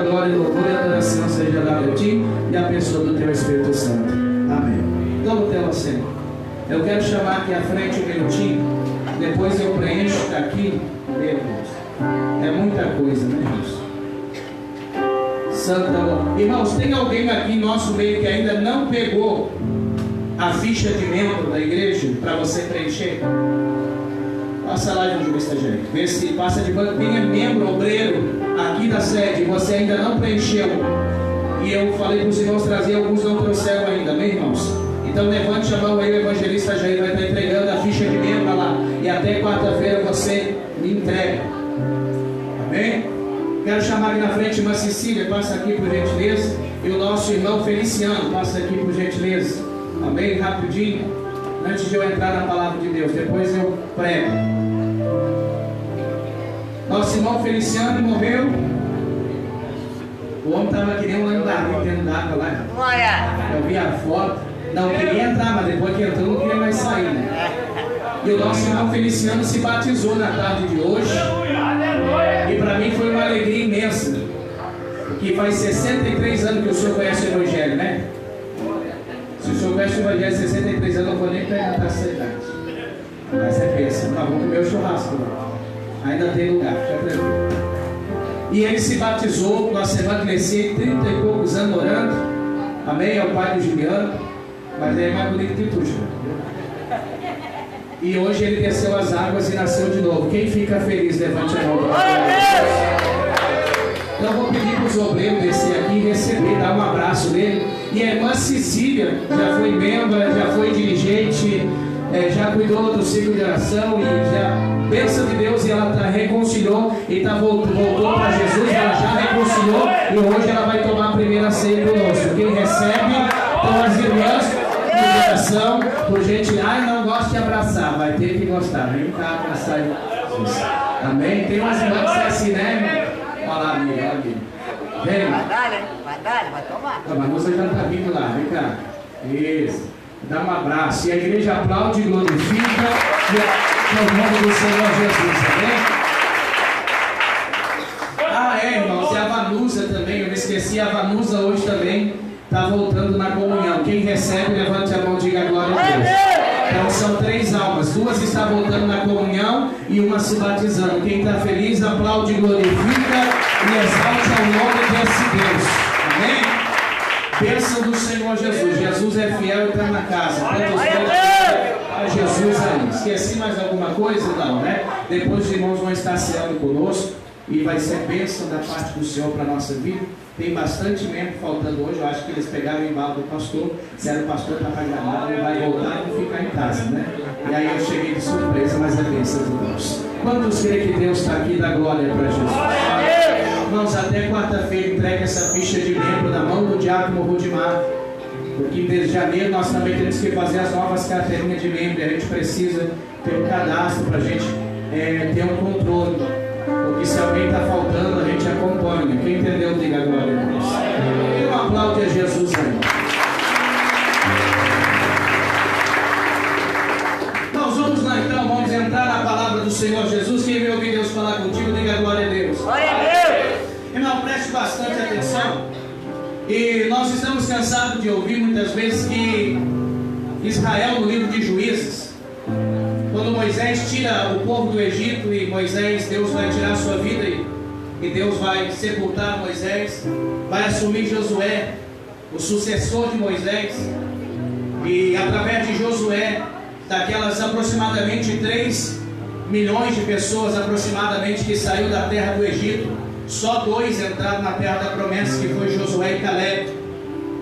A glória, louvor e adoração seja dada a ti e a pessoa do teu Espírito Santo. Amém. Toma o teu assento. Eu quero chamar aqui à frente um minutinho. Depois eu preencho aqui. Meu Deus. É muita coisa, né, irmãos? Santa glória. Irmãos, tem alguém aqui em nosso meio que ainda não pegou a ficha de membro da igreja para você preencher? Passa lá, evangelista gente. Vê se passa de banco. Quem é membro, obreiro aqui da sede, você ainda não preencheu. E eu falei para os irmãos trazer, alguns não trouxeram ainda, amém, irmãos? Então levante a mão aí, o evangelista Jair vai estar entregando a ficha de membro lá. E até quarta-feira você me entrega. Amém? Quero chamar aqui na frente a irmã Cecília, passa aqui por gentileza. E o nosso irmão Feliciano, passa aqui por gentileza. Amém? Rapidinho. Antes de eu entrar na palavra de Deus, depois eu prego. Nosso irmão Feliciano morreu. O homem estava querendo andar, tendo água lá. Eu vi a foto. Não queria entrar, mas depois que entrou não queria mais sair, né? E o nosso irmão Feliciano se batizou na tarde de hoje. E para mim foi uma alegria imensa. Porque faz 63 anos que o senhor conhece o Evangelho, né? Se o senhor conhece o Evangelho há 63 anos, eu não vou nem perguntar essa idade. Mas você pensa, tá bom comer o churrasco. Ainda tem lugar, fica tranquilo. E ele se batizou, nós vamos crescer 30 e poucos anos orando. Amém? É o pai do Juliano. Mas é mais bonito que tu, Juliano. E hoje ele desceu as águas e nasceu de novo. Quem fica feliz, levante a mão. Então vou pedir para os obreiros descer aqui e receber, dar um abraço nele. E a irmã Cecília já foi membro, já foi dirigente, já cuidou do ciclo de oração e já bênção de Deus, e ela reconciliou e voltou para Jesus, ela já reconciliou e hoje ela vai tomar a primeira ceia conosco. Quem recebe, então as irmãs de oração, por gente, não gosta de abraçar, vai ter que gostar, vem cá abraçar Jesus. Amém? Tem umas irmãs que são assim, né? Olha lá, amiga, olha aqui. Vem. Vai tomar. A moça já está vindo lá, vem cá. Isso. Dá um abraço. E a igreja aplaude e glorifica o nome do Senhor Jesus, amém? Irmãos, e a Vanusa também, eu me esqueci, a Vanusa hoje também está voltando na comunhão. Quem recebe, levante a mão e diga glória a Deus. Então são 3 almas, 2 estão voltando na comunhão e uma se batizando. Quem está feliz, aplaude, glorifica e exalte ao nome desse Deus. Amém? Bênção do Senhor Jesus. Jesus é fiel e está na casa. Quantos a Jesus aí? Esqueci mais alguma coisa? Não, né? Depois os irmãos vão estar ceando conosco e vai ser bênção da parte do Senhor para a nossa vida. Tem bastante membro faltando hoje. Eu acho que eles pegaram o embalo do pastor. Disseram, o pastor está para gramado, ele vai voltar e ficar em casa, né? E aí eu cheguei de surpresa, mas é bênção de Deus. Quantos creem que Deus está aqui? Dá glória para Jesus. Irmãos, até quarta-feira entregue essa ficha de membro na mão do diácono Rudimar. Porque desde janeiro nós também temos que fazer as novas carteirinhas de membro. E a gente precisa ter um cadastro para a gente ter um controle. Porque se alguém está faltando, a gente acompanha. Quem entendeu, diga glória a Deus. Um aplauso a Jesus aí. Nós vamos lá então, vamos entrar na palavra do Senhor Jesus. Quem me ouvir Deus falar contigo, diga glória a Deus. Glória a Deus. Irmão, preste bastante atenção. E nós estamos cansados de ouvir muitas vezes que Israel, no livro de Juízes, quando Moisés tira o povo do Egito e Deus vai tirar a sua vida e Deus vai sepultar Moisés, vai assumir Josué, o sucessor de Moisés, e através de Josué, daquelas aproximadamente 3 milhões de pessoas aproximadamente que saiu da terra do Egito, só 2 entraram na terra da promessa, que foi Josué e Caleb.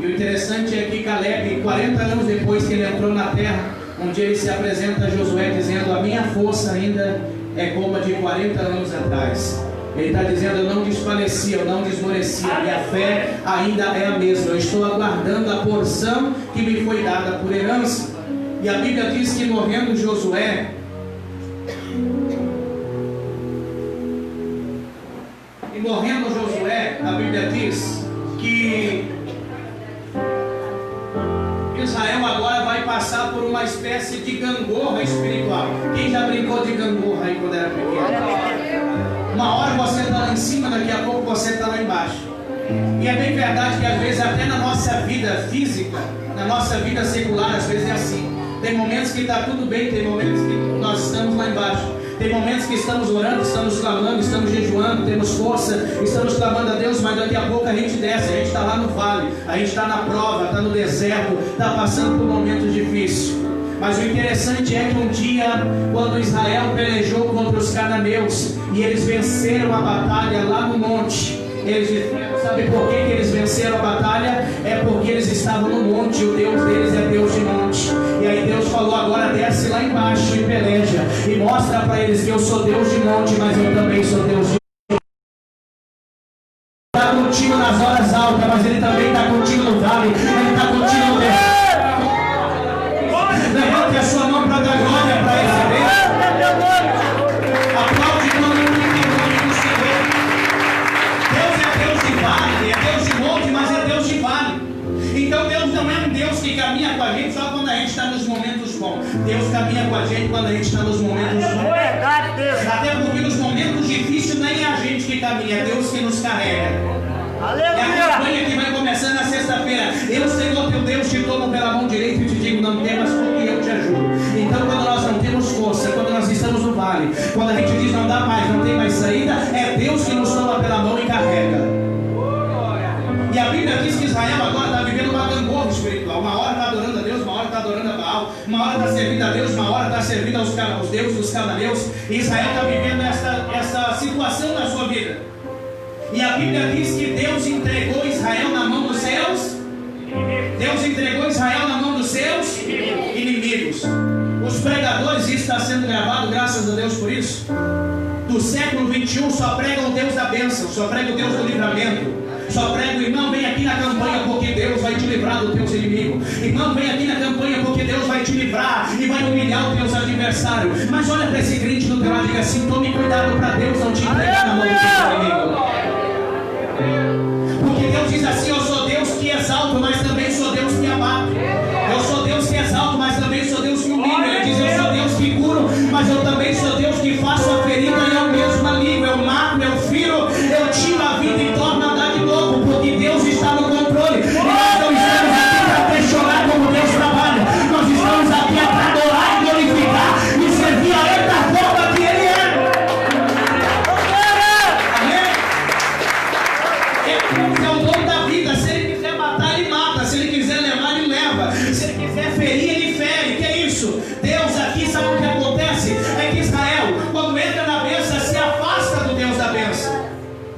E o interessante é que Caleb, 40 anos depois que ele entrou na terra, um dia ele se apresenta a Josué dizendo, a minha força ainda é como a de 40 anos atrás. Ele está dizendo, eu não desfaleci, eu não desmoreci, a minha fé ainda é a mesma, eu estou aguardando a porção que me foi dada por herança. E a Bíblia diz que morrendo Josué, a Bíblia diz que Israel agora vai passar por uma espécie de gangorra espiritual. Quem já brincou de gangorra aí quando era pequeno? Uma hora você está lá em cima, daqui a pouco você está lá embaixo. E é bem verdade que às vezes até na nossa vida física, na nossa vida secular, às vezes é assim. Tem momentos que está tudo bem, tem momentos que nós estamos lá embaixo. Tem momentos que estamos orando, estamos clamando, estamos jejuando, temos força, estamos clamando a Deus, mas daqui a pouco a gente desce, a gente está lá no vale, a gente está na prova, está no deserto, está passando por momentos difíceis. Mas o interessante é que um dia, quando Israel pelejou contra os cananeus e eles venceram a batalha lá no monte, eles disseram, sabe por que eles venceram a batalha? É porque eles estavam no monte, o Deus deles é Deus de monte. E aí Deus falou, agora desce lá embaixo e peleja, e mostra para eles que eu sou Deus de monte, mas eu também sou Deus de monte. Está contigo nas horas altas, mas Ele também está contigo no vale, Ele está contigo no deserto. Levante a sua mão para dar glória para esse Deus. Aplaude quando Ele tem glória no Senhor. Deus é Deus de vale, é Deus de monte, mas é Deus de vale. Então Deus não é um Deus que caminha com a gente só quando a gente está nos momentos bons. Deus caminha com a gente quando a gente está nos momentos bons. Até porque nos momentos difíceis nem é a gente que caminha, é Deus que nos carrega. É a campanha que vai começando na sexta-feira. Eu, Senhor teu Deus, te tomo pela mão direita e te digo, não temas, porque eu te ajudo. Então quando nós não temos força, quando nós estamos no vale, quando a gente diz não dá mais, não tem mais saída, é Deus que nos toma pela mão e carrega. E a Bíblia diz que Israel agora está vivendo uma gangorra espiritual. Uma hora está adorando a Deus, uma hora está adorando a Baal, uma hora está servindo a Deus, uma hora está servindo aos deuses dos cananeus. E Israel está vivendo essa situação na sua vida. E a Bíblia diz que Deus entregou Israel na mão dos seus Deus entregou Israel na mão dos seus inimigos. Os pregadores, isso está sendo gravado, graças a Deus por isso, do século 21 só pregam o Deus da bênção, só pregam o Deus do livramento. Só prego, irmão, vem aqui na campanha porque Deus vai te livrar dos teus inimigos. Irmão, vem aqui na campanha porque Deus vai te livrar e vai humilhar os teus adversários. Mas olha para esse crente do teu lado e diga assim, tome cuidado para Deus não te entregar na mão do teu inimigo. Porque Deus diz assim, eu sou Deus que exalto, mas também sou Deus que abate. Eu sou Deus que exalto, mas também sou Deus que humilha. Ele diz, eu sou Deus que curo, mas eu também sou Deus que faço a ferida e eu mesmo alivio. Eu mato, eu firo, eu tiro a vida e torno a dar de novo, porque Deus está no controle. E nós não estamos aqui para questionar como Deus trabalha. Nós estamos aqui para adorar e glorificar e servir a Ele da forma que Ele é. Amém? Deus é o dono da vida. Se Ele quiser matar, Ele mata. Se Ele quiser levar, Ele leva. Se Ele quiser ferir, Ele fere. Que é isso? Deus aqui, sabe o que acontece? É que Israel, quando entra na bênção, se afasta do Deus da bênção.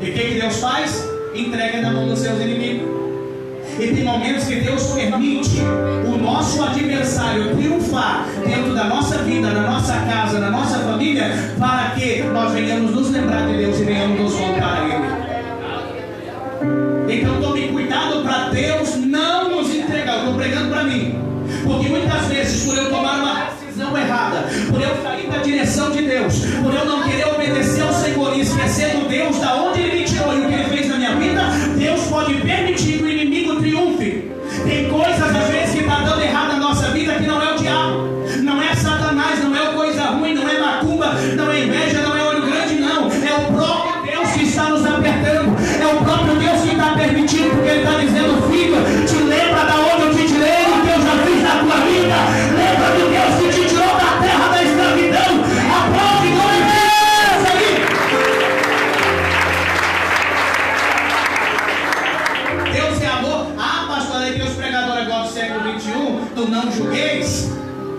E o que Deus faz? Entrega na mão dos seus inimigos. E tem momentos que Deus permite o nosso adversário triunfar dentro da nossa vida, na nossa casa, na nossa família, para que nós venhamos nos lembrar de Deus e venhamos nos voltar a Ele. Então tome cuidado para Deus não nos entregar. Eu estou pregando para mim, porque muitas vezes por eu tomar uma decisão errada, por eu sair da direção de Deus, por eu não querer obedecer ao Senhor e esquecer do Deus da onde Ele me tirou e o que Ele fez na minha vida, Deus pode permitir que o inimigo triunfe. Tem coisas às vezes que está dando errado na nossa vida que não é o diabo, não é Satanás, não é coisa ruim, não é macumba, não é inveja, não é olho grande, não. É o próprio Deus que está nos apertando, é o próprio Deus que está permitindo, porque Ele está dizendo, filho, te lembra da onde eu te tirei, o que eu já fiz na tua vida. Lembra do Deus que te tirou da terra da escravidão. Aplaude e glorifica isso aí. Deus é amor. Ah, pastor, aí tem os pregadores agora do século 21, do não julgueis.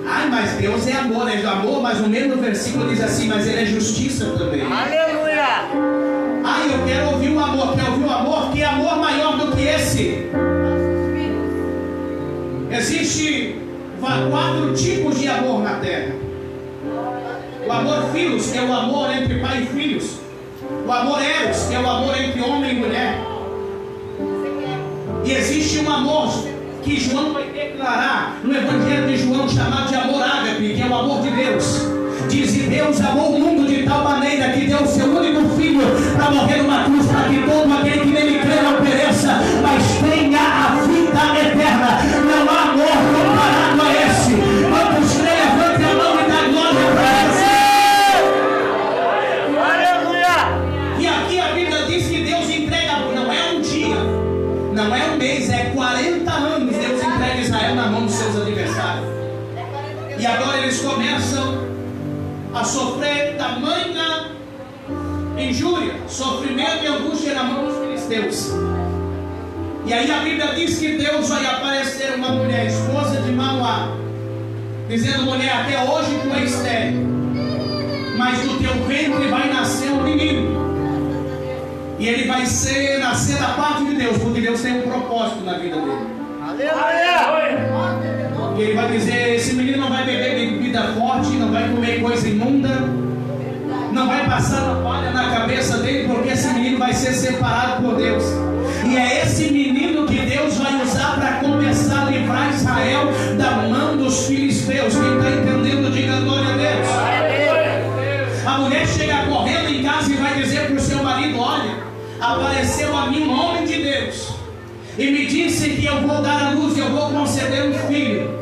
Ai, mas Deus é amor, é amor, mas no mesmo versículo diz assim, mas Ele é justiça também. Aleluia! Ai, eu quero ouvir o amor. Quer ouvir o amor? Que amor maior do que esse? Existe 4 tipos de amor na terra. O amor filos, que é o amor entre pai e filhos. O amor eros, que é o amor entre homem e mulher. E existe um amor que João vai declarar no Evangelho de João, chamado de amor ágape, que é o amor de Deus. Diz, e Deus amou o mundo de tal maneira que deu o seu único filho para morrer numa cruz, para que todo aquele que nele crê não pereça, mas tenha a vida eterna. Não há amor comparado a esse. Quantos creem, levante a mão e dá glória para esse. Aleluia! E aqui a Bíblia diz que Deus entrega, não é um dia, E agora eles começam a sofrer tamanha injúria, sofrimento e angústia na mão dos filisteus. E aí a Bíblia diz que Deus vai aparecer uma mulher, esposa de Manoá, dizendo: mulher, até hoje tu és estéril, mas do teu ventre vai nascer um menino. E ele vai nascer da parte de Deus, porque Deus tem um propósito na vida dele. E ele vai dizer: esse menino não vai beber bebida forte, não vai comer coisa imunda, não vai passar navalha na cabeça dele, porque esse menino vai ser separado por Deus. E é esse menino que Deus vai usar para começar a livrar Israel da mão dos filisteus. Quem está entendendo, diga glória a Deus. A mulher chega correndo em casa e vai dizer para o seu marido: olha, apareceu a mim um homem de Deus e me disse que eu vou dar a luz, eu vou conceder um filho.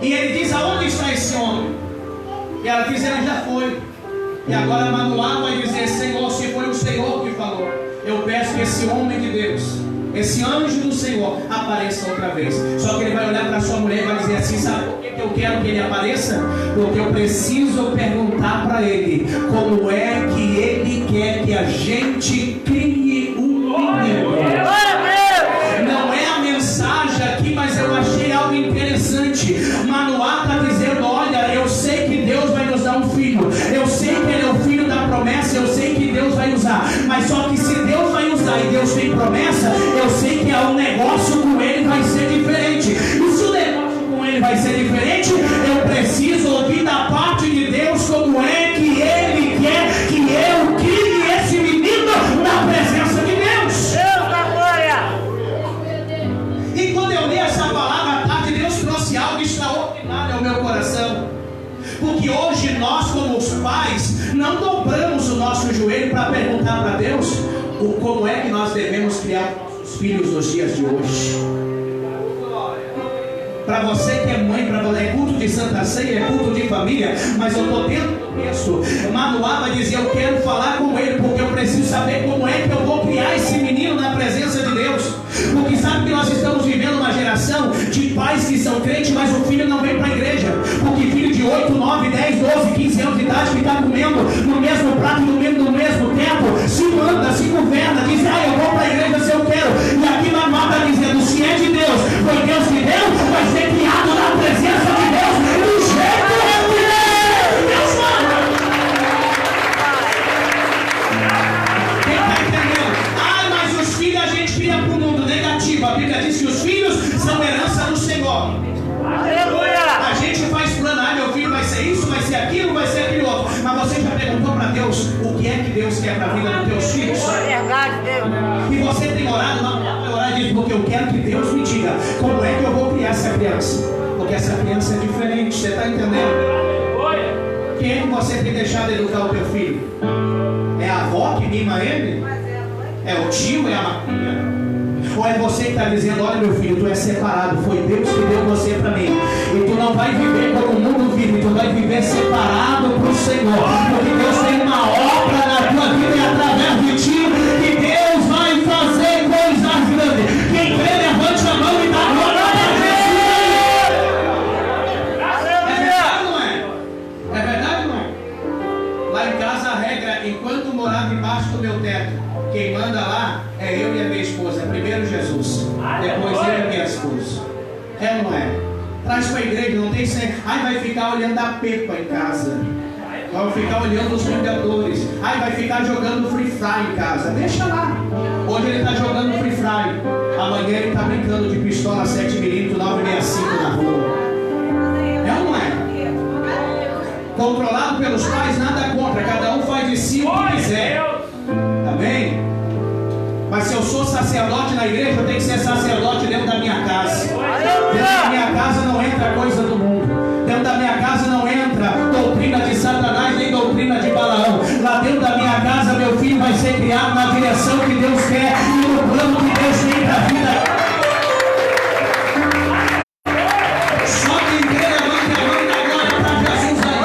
E ele diz: aonde está esse homem? E ela diz: ele já foi. E agora Manoá vai dizer: Senhor, se foi o Senhor que falou, eu peço que esse homem de Deus, esse anjo do Senhor, apareça outra vez. Só que ele vai olhar para sua mulher e vai dizer assim: sabe por que eu quero que ele apareça? Porque eu preciso perguntar para ele como é que ele quer que a gente crie um menino. Não é a mensagem aqui, mas eu achei algo interessante. Manoá está dizendo: olha, eu sei que Deus vai nos dar um filho, eu sei que ele é o filho da promessa, eu sei que Deus vai usar, mas só que se Deus vai usar e Deus tem promessa, eu sei que o negócio com ele vai ser diferente. E se o negócio com ele vai ser diferente, eu preciso ouvir da parte de Deus como é que ele quer que eu crie esse menino na presença de Deus. Deus da glória! E quando eu li essa palavra à tarde, Deus trouxe algo extraordinário ao meu coração. Porque hoje nós, como os pais, não dobramos o nosso joelho para perguntar para Deus como é que nós devemos criar nossos filhos nos dias de hoje. Para você que é mãe, para você é culto de Santa Ceia, é culto de família, mas eu estou dentro do texto. Manoá vai dizer: eu quero falar com ele, porque eu preciso saber como é que eu vou criar esse menino na presença de Deus. Porque sabe que nós estamos vivendo uma geração de pais que são crentes, mas o filho não vem para a igreja. Porque filho de 8, 9, 10, 12, 15 anos de idade que está comendo no mesmo prato, no mesmo tempo, se manda, se governa, diz: eu vou para a igreja se eu quero. E aqui Manoá está dizendo: se é de Deus, foi Deus que deu, vai ser criado na presença de Deus, do jeito que Deus manda. Quem está entendendo? Mas os filhos a gente cria para o mundo negativo. A Bíblia diz que os filhos são herança do Senhor. Aleluia! A gente faz plano: meu filho vai ser isso, vai ser aquilo, vai ser aquilo outro. Mas você já perguntou para Deus o que é que Deus quer para a vida dos teus filhos? É verdade, Deus. E você tem orado, não vai orar e diz: porque eu quero que Deus me diga como é que eu vou criar essa criança. Porque essa criança é diferente, você está entendendo? Quem é que você tem deixado educar o teu filho? É a avó que mima ele? É o tio? É a macumba? Ou é você que está dizendo: olha meu filho, tu és separado, foi Deus que deu você para mim, e tu não vai viver como o mundo vive, tu vai viver separado para o Senhor, porque Deus tem uma obra na tua vida e através de ti, que Deus vai fazer coisas grandes. Quem crê, levante a mão e dá glória a Deus. É verdade ou não é? É verdade ou não é? Lá em casa a regra: enquanto morar debaixo do meu teto, quem manda lá é eu e a minha esposa. Primeiro Jesus, depois eu e a minha esposa. É ou não é? Traz para a igreja, não tem ser. Vai ficar olhando a Pepa em casa, vai ficar olhando os Vingadores, vai ficar jogando Free Fire em casa. Deixa lá. Hoje ele está jogando Free Fire, amanhã ele está brincando de pistola 7mm 965 na rua. É ou não é? Controlado pelos pais, nada contra, cada um faz de si o que quiser. Amém? Mas se eu sou sacerdote na igreja, eu tenho que ser sacerdote dentro da minha casa. Dentro da minha casa não entra coisa do mundo. Dentro da minha casa não entra doutrina de Satanás nem doutrina de Balaão. Lá dentro da minha casa, meu filho vai ser criado na direção que Deus quer e no plano que Deus tem para a vida. Só quem crê, levante a mão e dá glória para Jesus aí.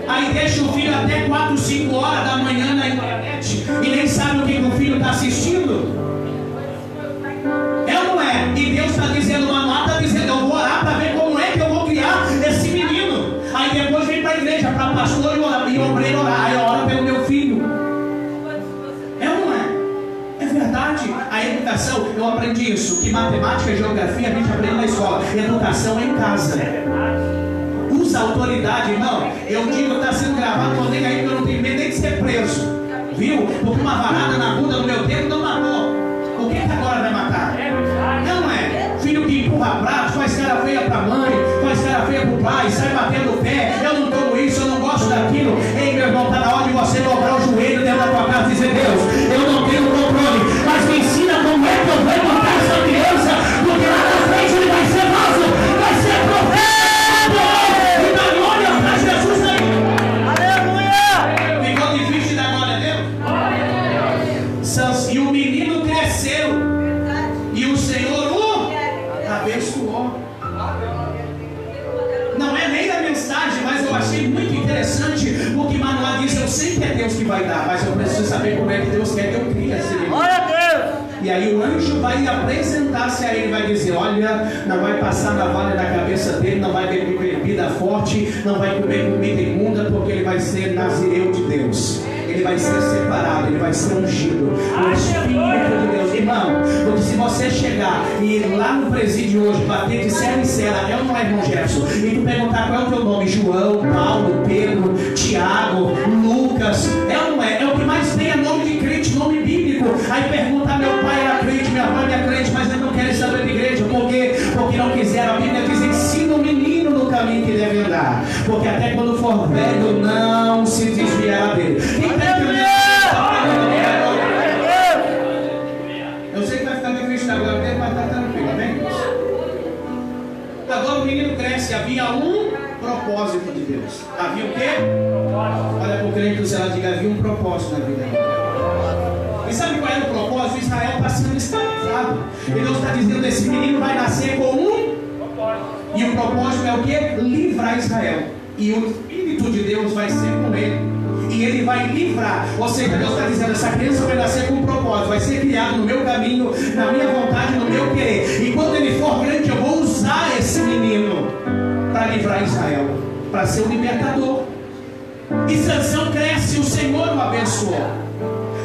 Aí deixa o filho até 4, 5 horas da manhã na internet e nem sabe o que o filho está assistindo. É ou não é? E Deus está dizendo: Manoá está dizendo: eu vou orar para ver como é que eu vou verdade. A educação, eu aprendi isso, que matemática e geografia a gente aprende na escola. Educação é em casa. Usa autoridade, irmão. Eu digo, está sendo gravado, não nem aí que eu não tenho medo nem de ser preso. Viu? Porque uma varada na bunda no meu tempo não matou. O que agora vai matar? Não é? Filho que empurra prato, faz cara feia pra mãe, faz cara feia pro pai, sai batendo o pé. Eu não tomo isso, eu não gosto daquilo. Ei, meu irmão, está na hora de você dobrar o joelho dentro da tua casa e dizer: Deus, eu não tenho controle, mas me ensina como é que eu vou educar essa criança, porque lá na frente ele vai ser nosso, vai ser profeta. E dá glória pra Jesus aí. Aleluia! Ficou difícil dar glória a Deus? E o menino cresceu, e o Senhor o abençoou. Não é nem a mensagem, mas eu achei muito interessante o que Manoá diz. Eu sei que é Deus que vai dar, mas eu preciso saber como é que Deus quer que eu crie esse menino. Glória a Deus! E aí o anjo vai apresentar-se a ele, vai dizer: olha, não vai passar navalha na cabeça dele, não vai beber bebida forte, não vai comer comida imunda, porque ele vai ser nazireu de Deus. Ele vai ser separado, ele vai ser ungido. O Espírito de Deus. Irmão, porque se você chegar e ir lá no presídio hoje, bater de cela em cela, é ou não é, irmão Jefferson? E tu perguntar qual é o teu nome: João, Paulo, Pedro, Tiago, Lucas, é ou não é? É o que mais tem, é nome de crente, nome bíblico. Aí pergunta: meu pai era crente, minha mãe era crente, mas eles não querem saber de igreja. Por quê? Porque não quiseram. A Bíblia diz: ensina o menino no caminho que deve andar, porque até quando for velho não se desviará dele. Eu sei que vai ficar difícil agora, mas está tranquilo, amém? Agora o menino cresce, havia um propósito de Deus. Havia o quê? Olha para o crente do céu, diga: havia um propósito na vida dele. E sabe qual é o propósito? Israel está sendo escravizado. E Deus está dizendo: esse menino vai nascer com um propósito. E o propósito é o quê? Livrar Israel. E o Espírito de Deus vai ser com ele. E ele vai livrar. Ou seja, Deus está dizendo: essa criança vai nascer com um propósito, vai ser criado no meu caminho, na minha vontade, no meu querer. E quando ele for grande, eu vou usar esse menino para livrar Israel, para ser o libertador. E Sansão cresce, o Senhor o abençoou.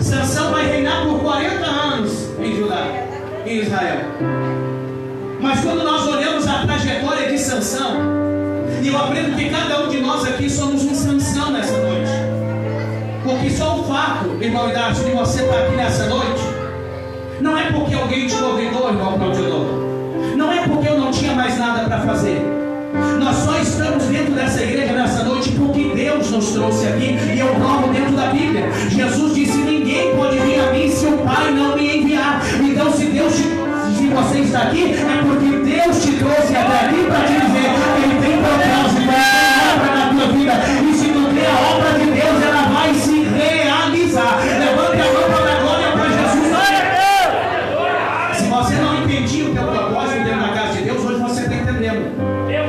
Sansão vai reinar por 40 anos em Judá, em Israel. Mas quando nós olhamos a trajetória de Sansão, e eu aprendo que cada um de nós aqui somos um Sansão nessa noite. Porque só o fato, irmão Idácio, de você estar aqui nessa noite, não é porque alguém te convidou, irmão Claudio, não é porque eu não tinha mais nada para fazer. Nós só estamos dentro dessa igreja nessa noite porque Deus nos trouxe aqui. E eu provo dentro da Bíblia. Jesus disse: ninguém pode vir a mim se o Pai não me enviar. Então se você está aqui, é porque Deus te trouxe até aqui para te dizer que Ele tem propósito, Ele tem obra na tua vida. E se tu crê a obra de Deus, ela vai se realizar. Levante a mão para dar glória para Jesus. Se você não entendia o teu propósito dentro da casa de Deus, hoje você está entendendo.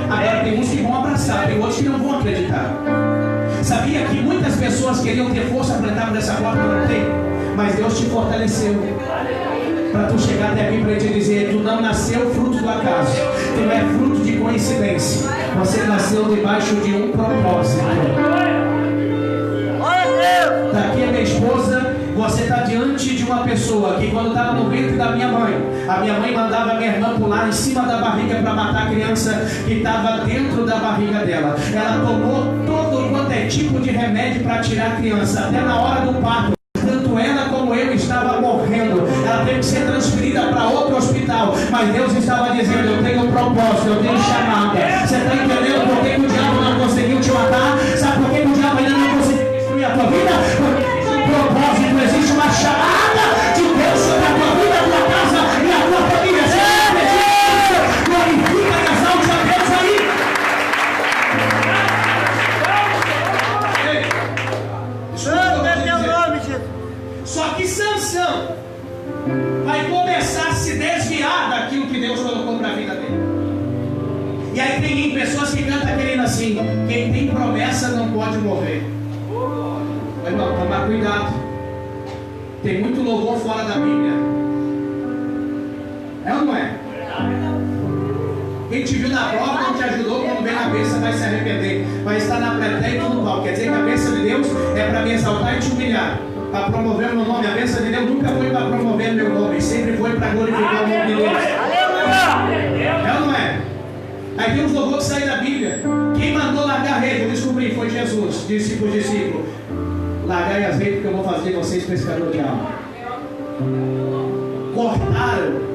Agora tem uns que vão abraçar, tem outros que não vão acreditar. Sabia que muitas pessoas queriam ter força para entrar nessa porta, não tem? Mas Deus te fortaleceu para tu chegar até aqui, para te dizer: tu não nasceu fruto do acaso, tu não é fruto de coincidência, você nasceu debaixo de um propósito. Está aqui a minha esposa. Você está diante de uma pessoa que, quando estava no ventre da minha mãe, a minha mãe mandava a minha irmã pular em cima da barriga para matar a criança que estava dentro da barriga dela. Ela tomou todo quanto é tipo de remédio para tirar a criança, até na hora do parto. Tanto ela como eu estava morrendo. Ela teve que ser transferida para outro hospital. Mas Deus estava dizendo: eu tenho um propósito, eu tenho chamada. Você está entendendo por que o diabo não conseguiu te matar? Sabe por que o diabo ainda não conseguiu destruir a tua vida? Porque existe um propósito, existe uma chamada de Deus sobre a tua vida, a tua casa e a tua família. Você acredita? Glorifica e exalte a Deus aí. Só que Sansão vai começar a se desviar daquilo que Deus colocou para a vida dele. E aí tem pessoas que cantam querendo assim: quem tem promessa não pode morrer. Mas não, tomar cuidado. Tem muito louvor fora da Bíblia. É ou não é? Quem te viu na prova não te ajudou, quando vem na bênção vai se arrepender. Vai estar na plateia e tudo mal. Quer dizer que a bênção de Deus é para me exaltar e te humilhar, para promover o meu nome. A bênção de Deus nunca foi para promover meu nome. para glorificar o nome de Deus. Aleluia! É ou não é? Aí tem uns louvores que saem da Bíblia. Quem mandou largar a rede? Eu descobri, foi Jesus. Disse para os discípulos: largai as redes, porque eu vou fazer vocês pescadores de alma. Cortaram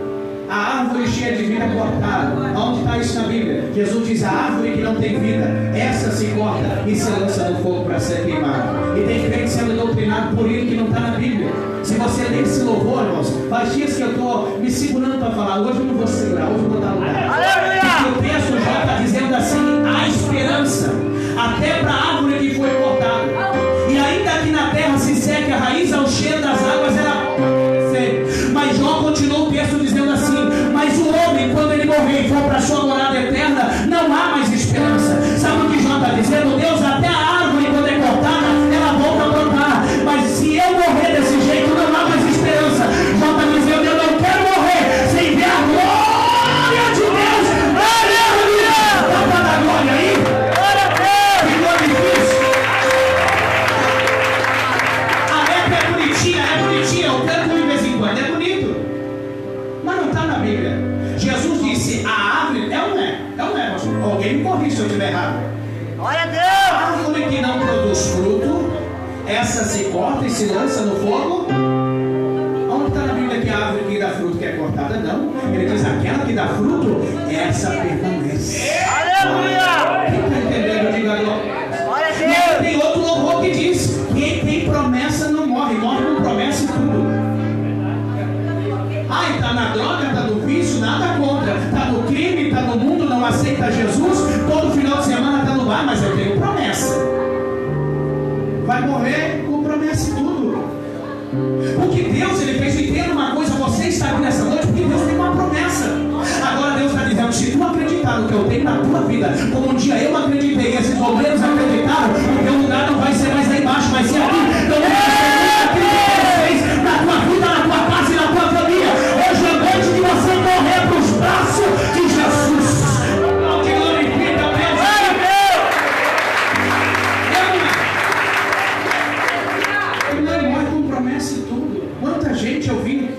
a árvore cheia de vida, cortaram. Onde está isso na Bíblia? Jesus diz: a árvore que não tem vida, essa se corta e se lança no fogo para ser queimada. E tem gente sendo doutrinado por ele que não está na Bíblia. Se você ler esse louvor, irmãos, faz dias que eu estou me segurando para falar. Hoje eu não vou segurar, hoje eu vou dar lugar. Aleluia! O texto já está dizendo assim: há esperança até para a árvore que foi cortada. E ainda que na terra se seque a raiz, ao cheiro das águas ela segue. Mas João continuou o texto dizendo assim: mas o homem, quando ele morrer e for para a sua morada eterna, não há mais esperança. Sabe o que João está dizendo? Deus, até a árvore, quando é cortada, ela volta a brotar. Mas se eu morrer desse jeito, não há mais esperança. João está dizendo: eu não quero morrer sem ver a glória de Deus. Aleluia! Dá para dar glória aí? Glória a Deus! Ficou difícil? A letra é bonitinha, eu canto de vez em quando, é bonito. Mas não está na Bíblia. Jesus disse: a árvore, é ou não é? É ou não é, pastor? Alguém me corrige se eu estiver errado. Glória a A Deus! árvore que não produz fruto, essa se corta e se lança no fogo. Onde está na Bíblia que a árvore que dá fruto que é cortada? Não. Ele diz: aquela que dá fruto, essa permanece. Aleluia! Quem está entendendo? Diga glória. Glória a E aí Deus! tem outro louvor que diz: quem tem promessa não morre, morre com promessa e tudo. Ai, está na droga, está no vício, nada contra. Está no crime, está no mundo, não aceita Jesus. Todo final de semana está no bar, mas eu tenho promessa. Vai morrer com promessa e tudo. Porque Deus, ele fez. Entenda uma coisa: você está aqui nessa noite porque Deus tem uma promessa. Agora Deus está dizendo: se tu acreditar no que eu tenho na tua vida, como um dia eu acreditei e esses obreiros acreditaram, o teu lugar não vai ser mais lá embaixo, vai ser aqui. Então Deus fez na tua vida, na tua casa e na tua família. Hoje é noite de você correr para os braços de Jesus. Não te glorifica, Deus. Glória a Deus! Ele morre com promessa e tudo. Quanta gente eu vi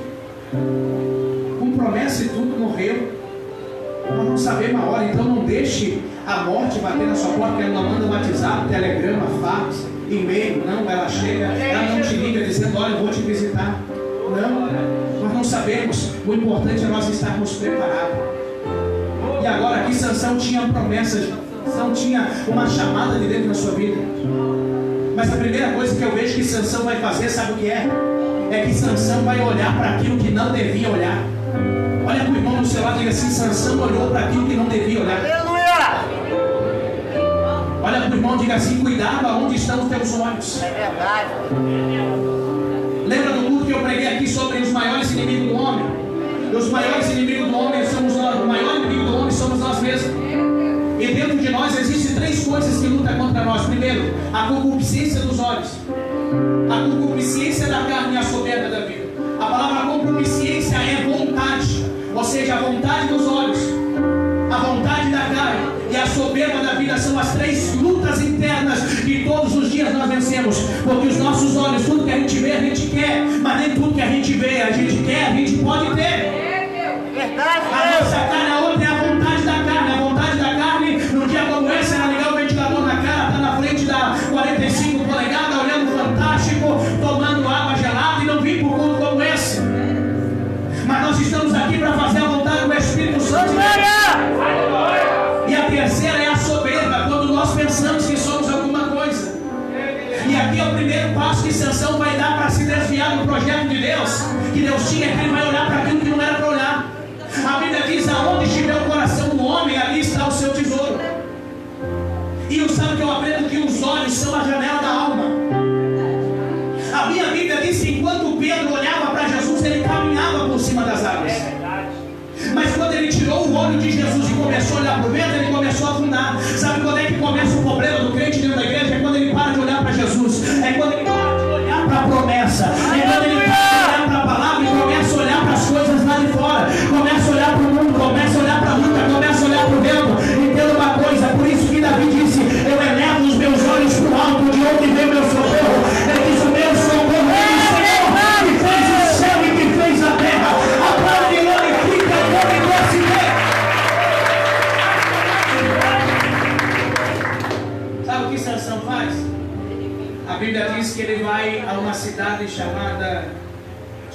com promessa e tudo morreu. Nós não sabemos a hora. Então não deixe a morte bater na sua porta. Ela não manda WhatsApp, telegrama, fax, e-mail. Não, ela chega, ela não te liga dizendo: olha, eu vou te visitar. Não, nós não sabemos. O importante é nós estarmos preparados. E agora aqui Sansão tinha promessas. Sansão tinha uma chamada de Deus na sua vida. Mas a primeira coisa que eu vejo que Sansão vai fazer, sabe o que é? É que Sansão vai olhar para aquilo que não devia olhar. Olha para o irmão do seu lado e diga assim: Sansão olhou para aquilo que não devia olhar. Aleluia! Olha para o irmão e diga assim: cuidado aonde estão os teus olhos. É verdade. Lembra do culto que eu preguei aqui sobre os maiores inimigos do homem? Os maiores inimigos do homem somos nós. O maior inimigo do homem somos nós mesmos. E dentro de nós existem três coisas que lutam contra nós. Primeiro, a concupiscência dos olhos, a concupiscência da carne e a soberba da vida. A palavra concupiscência é vontade, ou seja, a vontade dos olhos, a vontade da carne e a soberba da vida. São as três lutas internas que todos os dias nós vencemos. Porque os nossos olhos, tudo que a gente vê, a gente quer, mas nem tudo que a gente vê, a gente quer, a gente pode ter. Verdade, A Deus! nossa carne, a outra é a vontade da carne. A vontade da carne, num dia como esse, era ligar o ventilador na cara, tá na frente da 45 polegadas, olhando fantástico, tomando água gelada e não vir por culto como esse. Mas nós estamos aqui para fazer a vontade do Espírito Santo. E a terceira é a soberba, quando nós pensamos que somos alguma coisa. E aqui é o primeiro passo que Sansão vai dar para se desviar do projeto de Deus, que Deus tinha, que ele vai olhar para aquilo que não era para olhar. A Bíblia diz: aonde estiver o coração do homem, ali está o seu tesouro. E eu sabe que eu aprendo que os olhos são a janela da alma. A minha Bíblia diz que enquanto Pedro olhava para Jesus, ele caminhava por cima das águas. Mas quando ele tirou o olho de Jesus e começou a olhar para o vento, ele começou a afundar. Sabe quando é que começa o problema do crente dentro da igreja? É quando ele para de olhar para Jesus. É quando ele para de olhar para a promessa. É quando ele para de olhar para a palavra e começa a olhar para as coisas lá de fora. Começa a olhar para o mundo, começa a olhar para a luta, começa a olhar para o vento. Entenda uma coisa: por isso que Davi disse: eu elevo os meus olhos para o alto, de onde vem meu socorro. Ele diz: o meu socorro vem do Senhor, que fez o céu e que fez a terra. chamada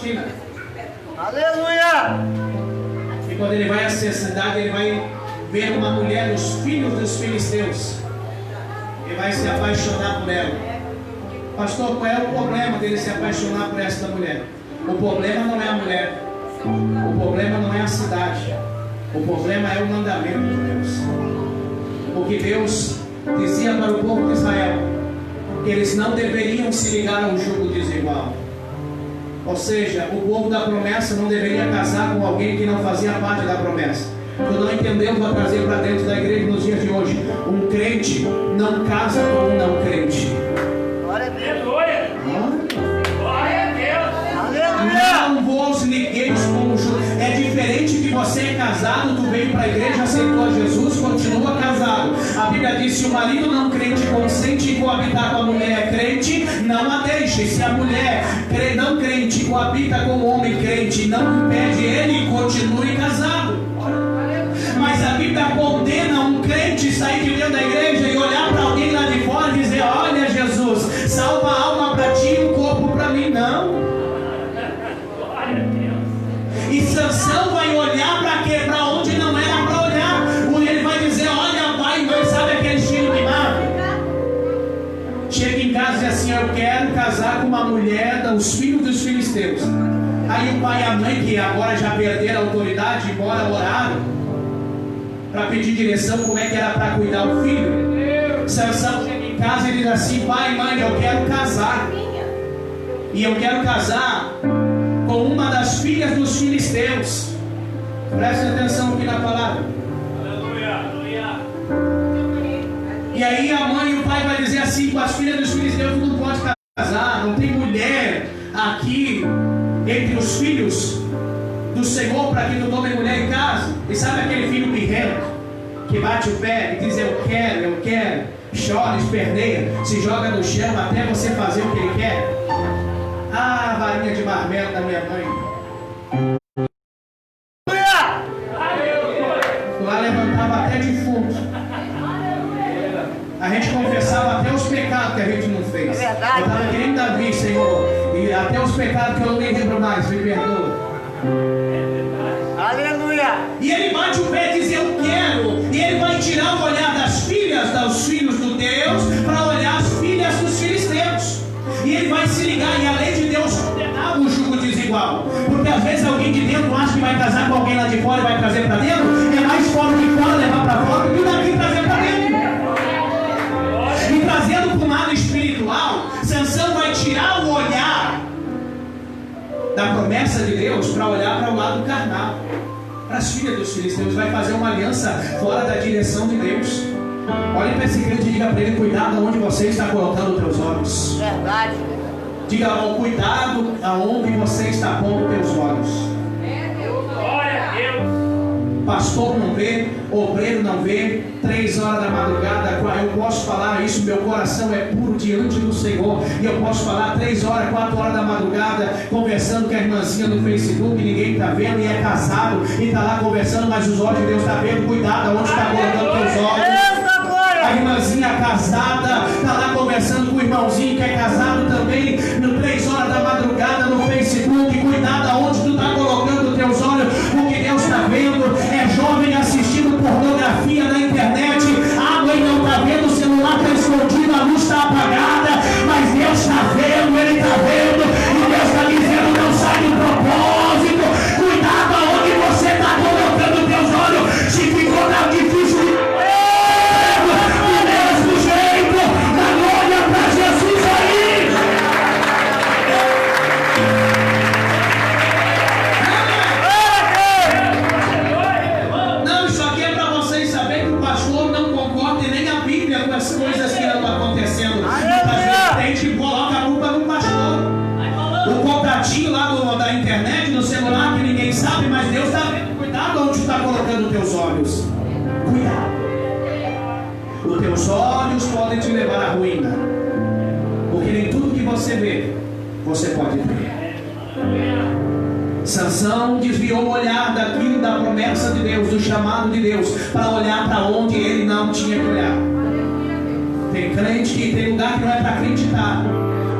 Tina. Aleluia! E quando ele vai a essa cidade, ele vai ver uma mulher dos filhos dos filisteus. Ele vai se apaixonar por ela. Pastor, qual é o problema dele se apaixonar por esta mulher? O problema não é a mulher. O problema não é a cidade. O problema é o mandamento de Deus. Porque Deus dizia para o povo de Israel que eles não deveriam se ligar ao jugo desigual. Ou seja, o povo da promessa não deveria casar com alguém que não fazia parte da promessa. Tu não entendeu, vou trazer para dentro da igreja nos dias de hoje. Um crente não casa com um não crente. Glória a Deus! Glória a Deus! Aleluia! Não vos ligueis com o jugo. É diferente que você é casado, tu veio para a igreja, aceitou a Jesus, continua casado. A Bíblia diz: se o marido não crente consente em coabitar com a mulher crente, não a deixe. Se a mulher não crente coabita com o homem crente, não impede ele, continue casado. Mas a Bíblia condena um crente sair de dentro da igreja e olhar para alguém lá de fora e dizer: olha, Jesus, salva a alma para ti e o corpo para mim. Não. E Sansão vai olhar para quê? Para onde não era para olhar. Ele vai dizer: olha, pai, mas sabe aquele estilo mimado? Chega em casa e diz assim: eu quero casar com uma mulher dos filhos dos filisteus. Aí o pai e a mãe, que agora já perderam a autoridade, embora oraram para pedir direção como é que era para cuidar o filho. Sansão chega em casa e diz assim: pai, mãe, eu quero casar. E eu quero casar com uma das filhas dos filisteus. Preste atenção aqui na palavra. Aleluia! E aí a mãe e o pai vai dizer assim: com as filhas dos filisteus tu não pode casar. Não tem mulher aqui entre os filhos do Senhor para que tu tome mulher em casa. E sabe aquele filho birrento que bate o pé e diz: eu quero, chora, esperneia, se joga no chão até você fazer o que ele quer? Ah, varinha de marmelo da minha mãe. Lá levantava até defunto. A gente confessava até os pecados que a gente não fez. É verdade. Eu estava querendo Davi, Senhor, e até os pecados que eu não nem lembro mais, me perdoa. Aleluia! E ele bate o pé e diz: eu quero. E ele vai tirar o olhar das filhas, dos filhos do Deus, para olhar as filhas dos filisteus. E ele vai se ligar, e a lei de Deus condenava o jugo desigual. Porque às vezes alguém de dentro acha que vai casar com alguém lá de fora e vai trazer para dentro. É mais fora de fora levar para fora do que daqui trazer para dentro. E trazendo para o lado espiritual, Sansão vai tirar o olhar da promessa de Deus para olhar para o lado carnal, para as filhas dos filisteus. Vai fazer uma aliança fora da direção de Deus. Olhe para esse crente e diga para ele: cuidado aonde você está colocando os teus olhos. Verdade. Diga: cuidado aonde você está pondo os teus olhos. Glória a Deus! Pastor não vê, obreiro não vê, 3 horas da madrugada, eu posso falar isso, meu coração é puro diante do Senhor, e eu posso falar 3 horas, 4 horas da madrugada, conversando com a irmãzinha no Facebook, ninguém está vendo, e é casado, e está lá conversando, mas os olhos de Deus estão vendo. Cuidado aonde está colocando teus olhos. Eita glória! A irmãzinha casada está lá conversando com o irmãozinho que é casado também, no 3 horas da madrugada no Facebook. Cuidado aonde tu está colocando teus olhos, porque Deus está vendo. É jovem assistindo pornografia na internet, água e não está vendo, o celular está escondido, a luz está apagada, mas Deus está vendo, Ele está vendo, e Deus está dizendo: não sai do propósito. Cuidado aonde você está colocando teus olhos. Se ficou na difícil de do mesmo jeito, dá glória para Jesus aí. Não, isso aqui é para vocês saberem que o pastor não concorda e nem a Bíblia com as coisas que estão acontecendo. Muitas vezes a gente coloca a culpa no pastor. O contatinho lá da internet, no celular, que ninguém sabe, mas Deus está vendo. Cuidado onde está colocando os teus olhos. Cuidado. Os teus olhos podem te levar à ruína, porque nem tudo que você vê, você pode ver. Sansão desviou o olhar daquilo, da promessa de Deus, do chamado de Deus, para olhar para onde ele não tinha que olhar. Tem crente que tem lugar que não é para acreditar.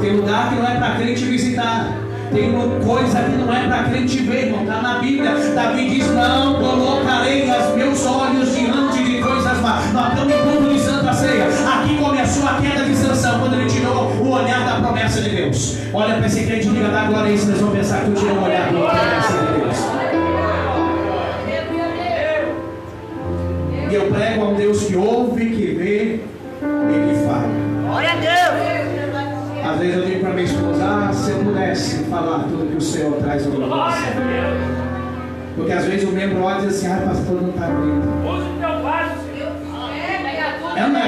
Tem lugar que não é para crente visitar. Tem coisa que não é para crente ver, irmão. Está na Bíblia. Davi diz: não colocarei os meus olhos diante de coisas más. Nós estamos em culto de Santa Ceia. Aqui começou a queda de Sansão, quando ele tirou o olhar da promessa de Deus. Olha para esse crente e diga: dá glória a isso. Eles vão pensar que tu tirou o olhar da promessa de Deus. E eu prego a um Deus que ouve, que vê e que fala. Glória a Deus. Às vezes eu digo para minha esposa: se eu pudesse falar tudo que o Senhor traz ao meu coração. Porque às vezes o membro olha e diz assim: pastor, não está vendo. Use o teu vaso, Senhor. É ou não é,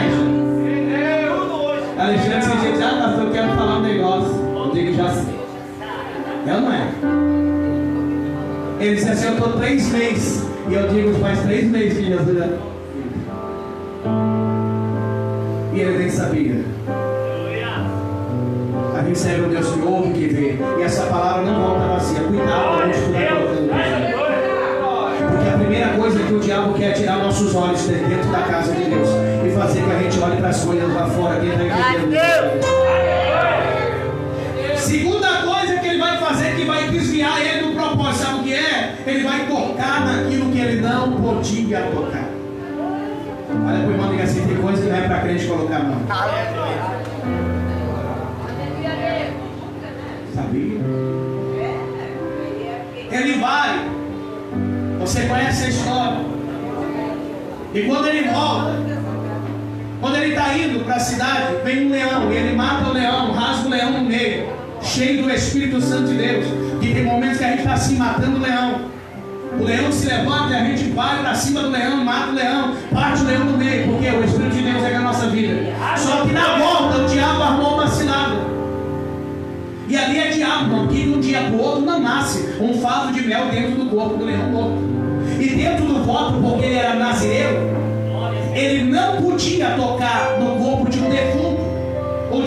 Alexandre, esse dia diz: pastor, eu quero falar um negócio. Eu digo: já sei. É ou não é? Ele disse assim: eu estou 3 meses. E eu digo: faz 3 meses que Jesus já. E ele nem sabia. A gente serve um Deus que ouve, que vê. E essa palavra não volta vazia. Cuidado para a gente estiver colocando. Porque a primeira coisa que o diabo quer é tirar nossos olhos dentro da casa de Deus e fazer que a gente olhe para as coisas lá fora, dentro da igreja. Segunda coisa que ele vai fazer, que vai desviar ele do propósito, sabe o que é? Ele vai tocar naquilo que ele não podia tocar. Olha para o irmão e diga assim: tem coisa que não é para crente colocar a mão. Sabia? Ele vai. Você conhece a história. E quando ele volta, quando ele está indo para a cidade, vem um leão. E ele mata o leão, rasga o leão no meio, cheio do Espírito Santo de Deus. Que tem momentos que a gente está assim matando o leão. O leão se levanta e a gente vai para cima do leão, mata o leão, parte o leão no meio. Porque o Espírito de Deus é a nossa vida. Só que na volta o diabo armou uma cilada. E ali é diabo, que de um dia para o outro não nasce um favo de mel dentro do corpo do leão morto. E dentro do voto, porque ele era nazireu, ele não podia tocar no corpo de um defunto ou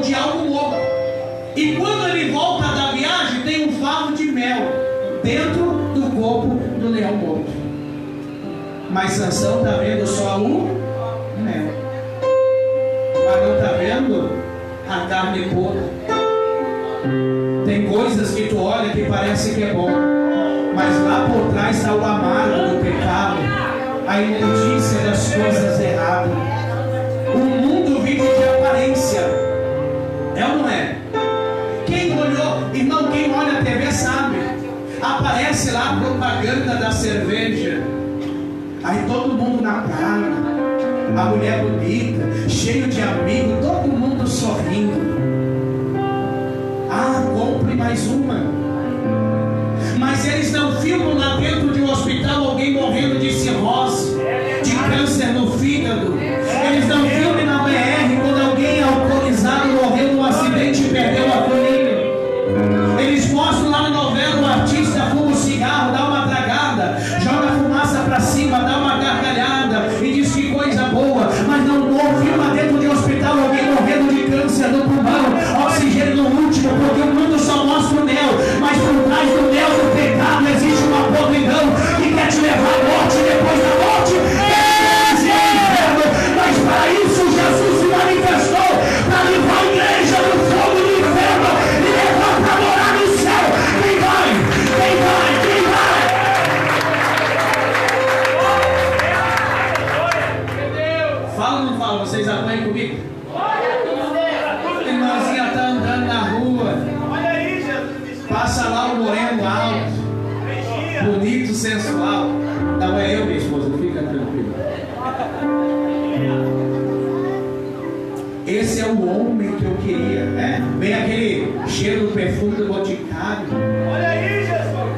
de algo morto. E quando ele volta da viagem, tem um favo de mel dentro do corpo do leão morto. Mas Sansão está vendo só o mel, mas não está vendo a carne podre. Tem coisas que tu olha que parece que é bom, mas lá por trás está o amargo do pecado, a imundícia das coisas erradas. O mundo vive de aparência. É ou não é? Quem olhou, irmão, quem olha a TV sabe. Aparece lá a propaganda da cerveja. Aí todo mundo na praia, a mulher bonita, cheio de amigos, todo mundo sorrindo. Ah, compre mais uma. Mas eles não filmam lá dentro de um hospital alguém morrendo de cirrose, de câncer no fígado. Eles não filmam na BR quando alguém alcoolizado morreu num acidente e perdeu a colina. Eles mostram lá na novela: o artista fuma um cigarro, dá uma tragada, joga fumaça para cima, dá uma gargalhada e diz que coisa boa. Mas não filma dentro de um hospital alguém morrendo de câncer no pulmão, oxigênio no último, porque o mundo só mostra o mel, mas por trás do mel do pecado existe uma podridão que quer te levar à morte. Depois da morte é inferno. Mas para isso Jesus se manifestou, para levar a igreja do fogo do inferno e levar para morar no céu. Quem vai? Quem vai? Quem vai? Fala ou não fala? Vocês apanham comigo? A irmãzinha está andando na rua, passa lá o moreno alto, bonito, sensual. Não é eu, minha esposa, fica tranquilo. Esse é o homem que eu queria, né? Vem aquele cheiro do perfume do boticário,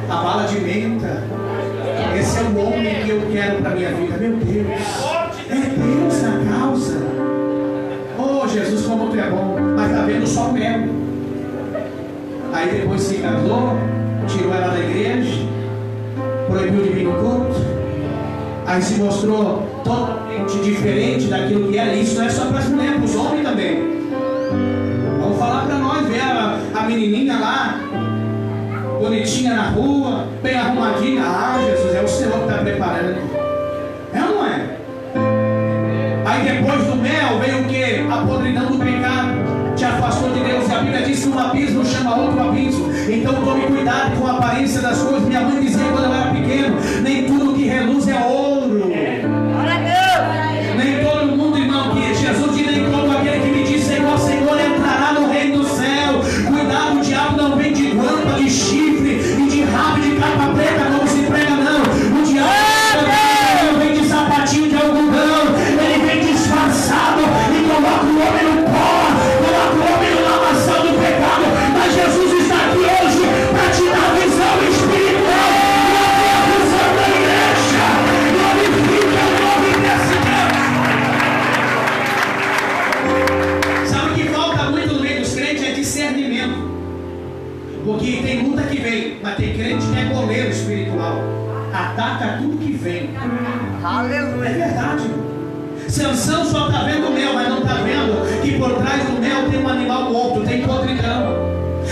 a bala de menta. Esse é o homem que eu quero para minha vida. Meu Deus, é Deus na causa. Oh Jesus, como tu é bom. Mas está vendo só mel. Aí depois se casou, tirou ela da igreja, proibiu de vir no culto. Aí se mostrou totalmente diferente daquilo que era. Isso não é só para as mulheres, para os homens também. Vamos falar para nós, ver a menininha lá, bonitinha na rua, bem arrumadinha. Ah, Jesus, é o Senhor que está preparando. É ou não é? Aí depois do mel veio o que? A podridão do pecado. Te afastou pastor de Deus, e a Bíblia diz que um abismo chama outro abismo. Então tome cuidado com a aparência das coisas. Minha mãe dizia quando eu era pequeno: nem tudo que reluz é ouro. Glória a Deus. Nem todo mundo, irmão, que Jesus diz: nem todo aquele que me diz Senhor, Senhor, entrará no reino do céu. Cuidado, o diabo não vem de guampa, de chifre e de rabo de capa preta, como se prega, não. O diabo não vem de sapatinho de algodão. Ele vem disfarçado e coloca o homem no pó, coloca o homem no lamaçal do pecado. Mas Jesus está aqui hoje para te dar visão espiritual e abrir a visão da igreja. Glorifica o nome desse Deus. Sabe o que falta muito no meio dos crentes? É discernimento. Porque tem luta que vem, mas tem crente que é goleiro espiritual. Ataca tudo que vem. É Aleluia. verdade. Sansão só está vendo o mel, mas não está vendo que por trás do mel tem um animal morto, tem podridão.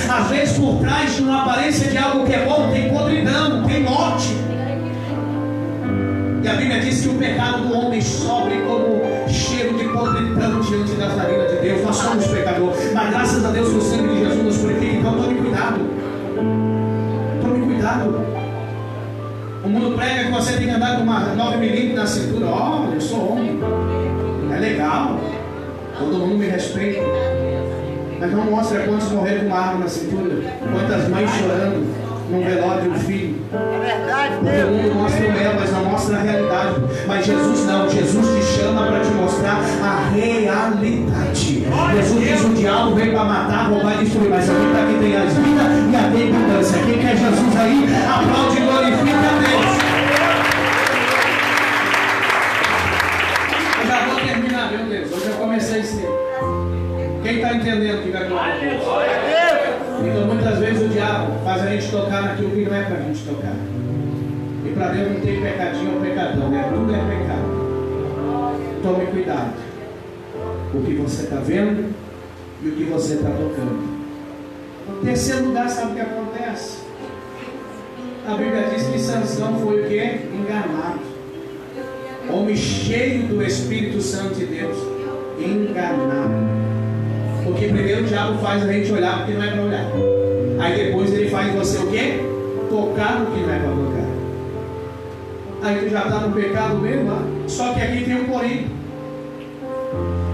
Às vezes por trás de uma aparência de algo que é bom, tem podridão, tem morte. E a Bíblia diz que o pecado do homem sobe como cheiro de podridão diante das narinas de Deus. Nós somos pecadores, mas graças a Deus que o sangue de Jesus nos purifica. Então tome cuidado. Tome cuidado. O mundo prega que você tem que andar com uma 9mm na cintura. Olha, eu sou homem. É legal. Todo mundo me respeita. Mas não mostra quantos morreram com uma arma na cintura. Quantas mães chorando num velório de um filho. É verdade, Todo Deus. mundo mostra o mel, mas não mostra a realidade. Mas Jesus não. Jesus te chama para te mostrar a realidade. Jesus diz: o diabo veio para matar, roubar e destruir. Mas aqui está quem tem a vida e a abundância. Quem quer Jesus aí, aplaude e glorifica a Deus. Eu já vou terminar, meu Deus. Eu já comecei cedo. Quem está entendendo que vai glória a Deus? Glória a Deus. Então muitas vezes o diabo faz a gente tocar naquilo que não é para a gente tocar. E para Deus não tem pecadinho ou pecadão, né? Tudo é pecado. Tome cuidado. O que você está vendo e o que você está tocando. Em terceiro lugar, sabe o que acontece? A Bíblia diz que Sansão foi o quê? Enganado. Homem cheio do Espírito Santo de Deus. Enganado. Porque primeiro o diabo faz a gente olhar porque não é para olhar. Aí depois ele faz você o quê? Tocar no que não é para tocar. Aí tu já está no pecado mesmo, lá. Só que aqui tem um porém.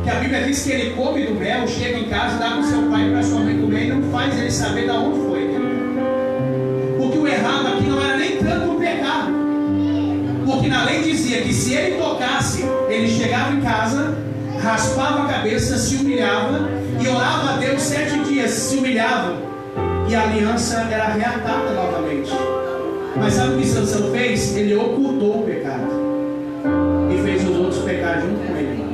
Que a Bíblia diz que ele come do mel, chega em casa, dá para o seu pai e para sua mãe comer e não faz ele saber de onde foi. Porque o errado aqui não era nem tanto o pecado. Porque na lei dizia que se ele tocasse, ele chegava em casa, raspava a cabeça, se humilhava e orava a Deus 7 dias, se humilhava, e a aliança era reatada novamente. Mas sabe o que Sansão fez? Ele ocultou o pecado e fez os outros pecar junto com ele.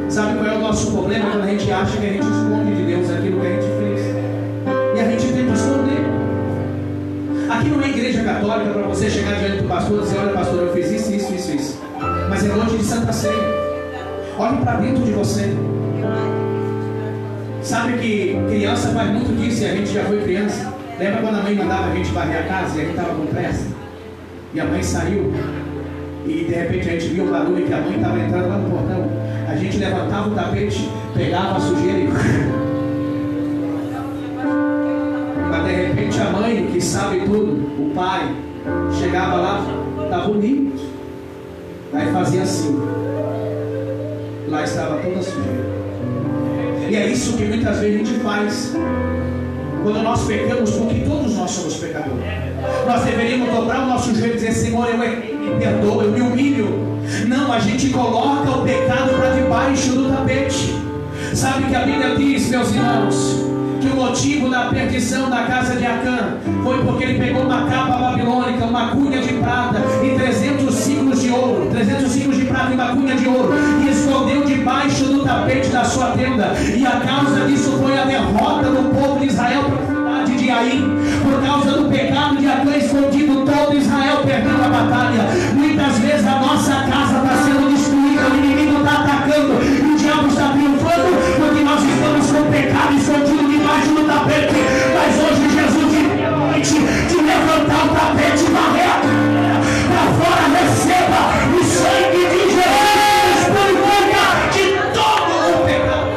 Sabe qual é o nosso problema? Quando a gente acha que a gente esconde de Deus aquilo que a gente fez, e a gente tenta esconder. Aqui não é igreja católica para você chegar diante do pastor e dizer: olha, pastor, eu fiz isso. Mas é longe de Santa Ceia. Olhe para dentro de você. Sabe que criança faz muito disso, e a gente já foi criança. Lembra quando a mãe mandava a gente varrer a casa e a gente estava com pressa? E a mãe saiu, e de repente a gente viu o barulho que a mãe estava entrando lá no portão. A gente levantava o tapete, pegava a sujeira e... Mas de repente a mãe, que sabe tudo, o pai, chegava lá, tá bonito. Aí fazia assim. Lá estava toda a sujeira. E é isso que muitas vezes a gente faz quando nós pecamos, porque todos nós somos pecadores. Nós deveríamos dobrar o nosso joelho e dizer: Senhor, eu me perdoo, eu me humilho. Não, a gente coloca o pecado para debaixo do tapete. Sabe que a Bíblia diz, meus irmãos, que o motivo da perdição da casa de Acã foi porque ele pegou uma capa babilônica, uma cunha de prata e 300 ciclos de ouro, 300 ciclos de prata e uma cunha de ouro, e escondeu debaixo do tapete da sua tenda. E a causa disso foi a derrota do povo de Israel para a cidade de Aim. Por causa do pecado de Acã escondido, todo Israel perdeu a batalha. Muitas vezes a nossa casa está sendo destruída, o inimigo está atacando, o diabo está triunfando porque nós estamos com o pecado escondido debaixo do tapete. Mas hoje Jesus te levantar o tapete e varrer a terra para fora. Receba o sangue de Jesus, purifica de todo o pecado.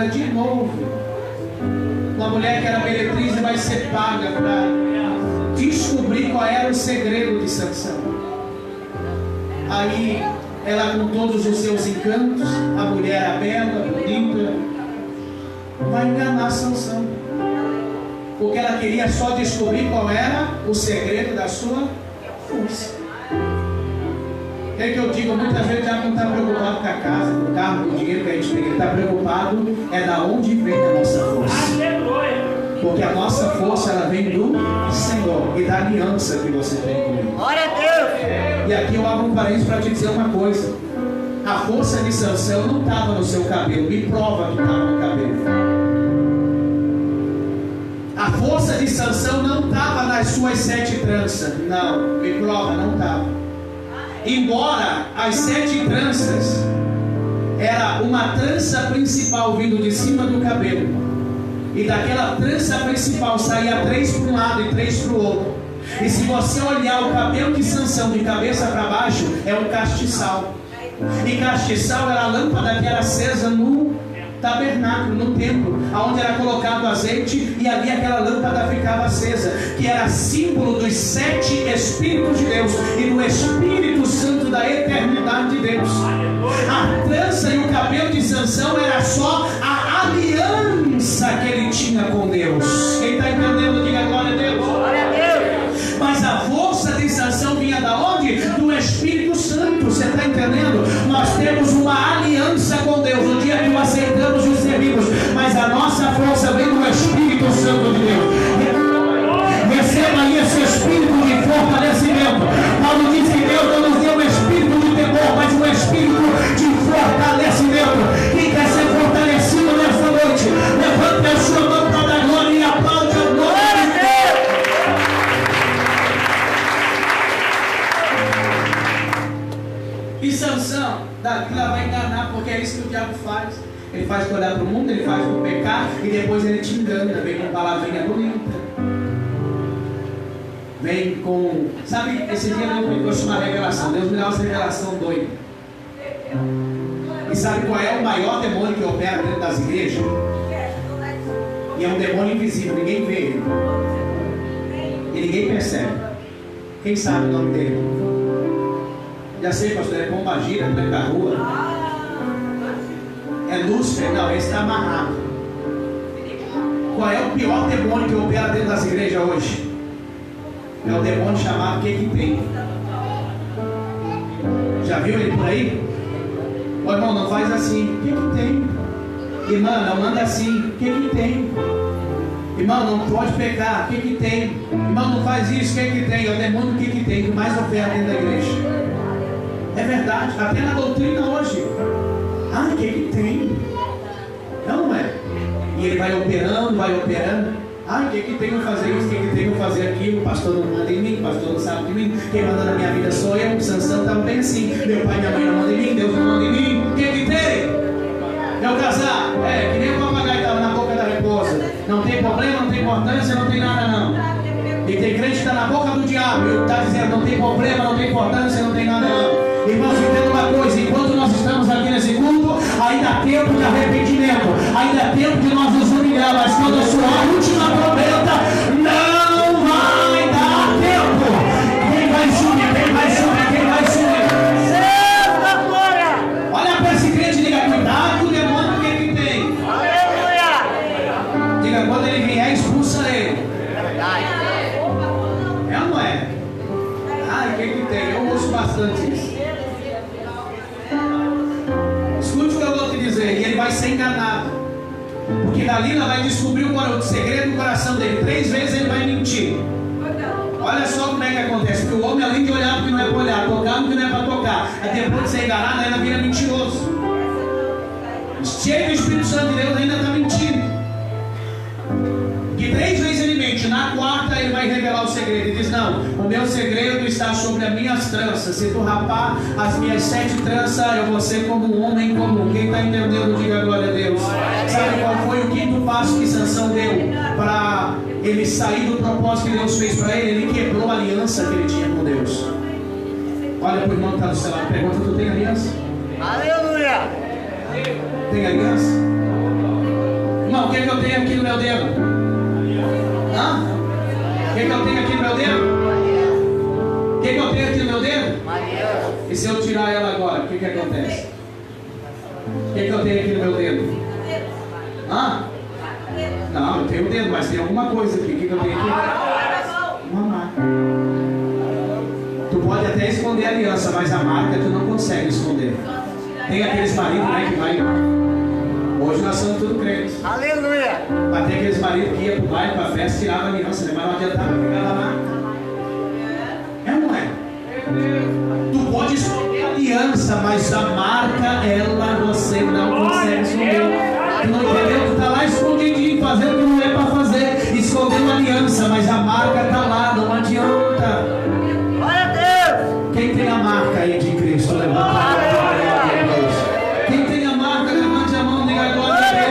Dalila de novo. Uma mulher que era meretriz e vai ser paga para descobrir qual era o segredo de Sansão. Aí ela, com todos os seus encantos, a mulher era bela, bonita, vai enganar Sansão, porque ela queria só descobrir qual era o segredo da sua força. É que eu digo, muitas vezes já não está preocupado com a casa, com o carro, com o dinheiro que a gente tem. Ele está preocupado é da onde vem a nossa força. Porque a nossa força, ela vem do Senhor e da aliança que você tem com Ele. Glória a Deus! E aqui eu abro um parênteses para te dizer uma coisa. A força de Sansão não estava no seu cabelo. Me prova que estava no cabelo. A força de Sansão não estava nas suas 7 tranças. Não, me prova, não estava. Embora as 7 tranças era uma trança principal vindo de cima do cabelo, e daquela trança principal saía 3 para um lado e 3 para o outro. E se você olhar o cabelo de Sansão de cabeça para baixo, é um castiçal. E castiçal era a lâmpada que era acesa no tabernáculo, no templo, onde era colocado azeite, e ali aquela lâmpada ficava acesa, que era símbolo dos 7 Espíritos de Deus e do Espírito Santo da eternidade de Deus. A trança e o cabelo de Sansão era só a aliança que ele tinha com Deus. Quem está entendendo, diga glória a Deus. Glória a Deus! Mas a força de Sansão vinha da onde? Do Espírito Santo. Você está entendendo? Nós temos uma aliança com Deus no dia que o aceitamos e o servimos, mas a nossa força vem do Espírito Santo de Deus. Receba aí esse espírito de fortalecimento. Paulo diz que Deus não nos deu um espírito de temor, mas um espírito de fortalecimento. Quem quer ser fortalecido nesta noite, levante a sua mão para dar glória e aplaude a glória de Deus. E Sansão, Dalila vai enganar, porque é isso que o diabo faz. Ele faz tu olhar para o mundo, ele faz tu pecar, e depois ele te engana, vem com palavrinha bonita. Vem com... Sabe, esse dia Deus me trouxe uma revelação. Deus me dá uma revelação doida. E sabe qual é o maior demônio que opera dentro das igrejas? E é um demônio invisível, ninguém vê ele. E ninguém percebe. Quem sabe o nome dele? Já sei, pastor, é Pombagira, não é Carrua. É Lúcifer, não, esse está amarrado. Qual é o pior demônio que opera dentro das igrejas hoje? É o demônio chamado que tem. Já viu ele por aí? Ô irmão, não faz assim. O que tem? Irmã, não manda assim. O que tem? Irmão, não pode pecar. O que tem? Irmão, não faz isso. O que tem? É o demônio que tem, que mais opera dentro da igreja. É verdade, até na doutrina hoje. Ah, o que tem? Não é? E ele vai operando. Ah, o que tem que fazer isso, o que tem que fazer aquilo? O pastor não manda em mim, o pastor não sabe de mim. Quem manda na minha vida sou eu. O Sansão também assim. Meu pai e minha mãe não mandam em mim, Deus não manda em mim. O que tem? É o casar? É, que nem o papagaio estava na boca da raposa. Não tem problema, não tem importância, não tem nada não. E tem crente que está na boca do diabo e está dizendo não tem problema, não tem importância, não tem nada não. Irmãos, entenda uma coisa, enquanto nós estamos aqui nesse culto, ainda há tempo de arrependimento, ainda há tempo de nós nos humilhar, mas quando soar a última trombeta, não vai dar tempo. Quem vai subir, quem vai subir, quem vai subir? Deus da glória! Olha para esse crente e diga, cuidado com o demônio que tem. Aleluia! Diga, quando ele vier, expulsa ele. É ou não é? Ah, o que tem? Eu ouço bastante isso. Escute o que eu vou te dizer, e ele vai ser enganado, porque Dalila vai descobrir o segredo do coração dele. 3 vezes ele vai mentir. Olha só como é que acontece, porque o homem, além de olhar no que não é para olhar, tocar no que não é para tocar, depois de ser enganado, ainda vira mentiroso. Cheio do Espírito Santo de Deus, ainda está mentindo. Que 3 vezes ele mente, na 4ª ele vai revelar o segredo. Ele diz, não, o meu segredo está sobre as minhas tranças. Se tu rapar as minhas 7 tranças, eu vou ser como um homem comum. Quem está entendendo, diga glória a Deus. Sabe qual foi o 5º passo que Sansão deu para ele sair do propósito que Deus fez para ele? Ele quebrou a aliança que ele tinha com Deus. Olha para o irmão que está do céu e pergunta, tu tem aliança? Aleluia! Tem aliança? Irmão, o que eu tenho aqui no meu dedo? Hã? O que eu tenho aqui no meu dedo? O que eu tenho aqui no meu dedo? E se eu tirar ela agora, o que acontece? O que eu tenho aqui no meu dedo? Hã? Não, eu tenho o dedo, mas tem alguma coisa aqui. O que eu tenho aqui? Uma marca. Tu pode até esconder a aliança, mas a marca tu não consegue esconder. Tem aqueles maridos, né, que vai... Hoje nós somos tudo crentes. Aleluia. Mas tem aqueles maridos que iam pro baile, pra festa, tiravam a aliança, né? Mas não adiantava pegar a marca. É ou não é? Tu pode esconder a aliança, mas a marca, ela você não consegue esconder. Tu não entendeu? Tu tá lá escondidinho, fazendo o que não é pra fazer. Escondeu a aliança, mas a marca tá lá, não adianta. Glória a Deus. Quem tem a marca aí de Cristo, levanta a mão, glória a Deus. Quem tem a marca, levante a mão, diga glória a Deus.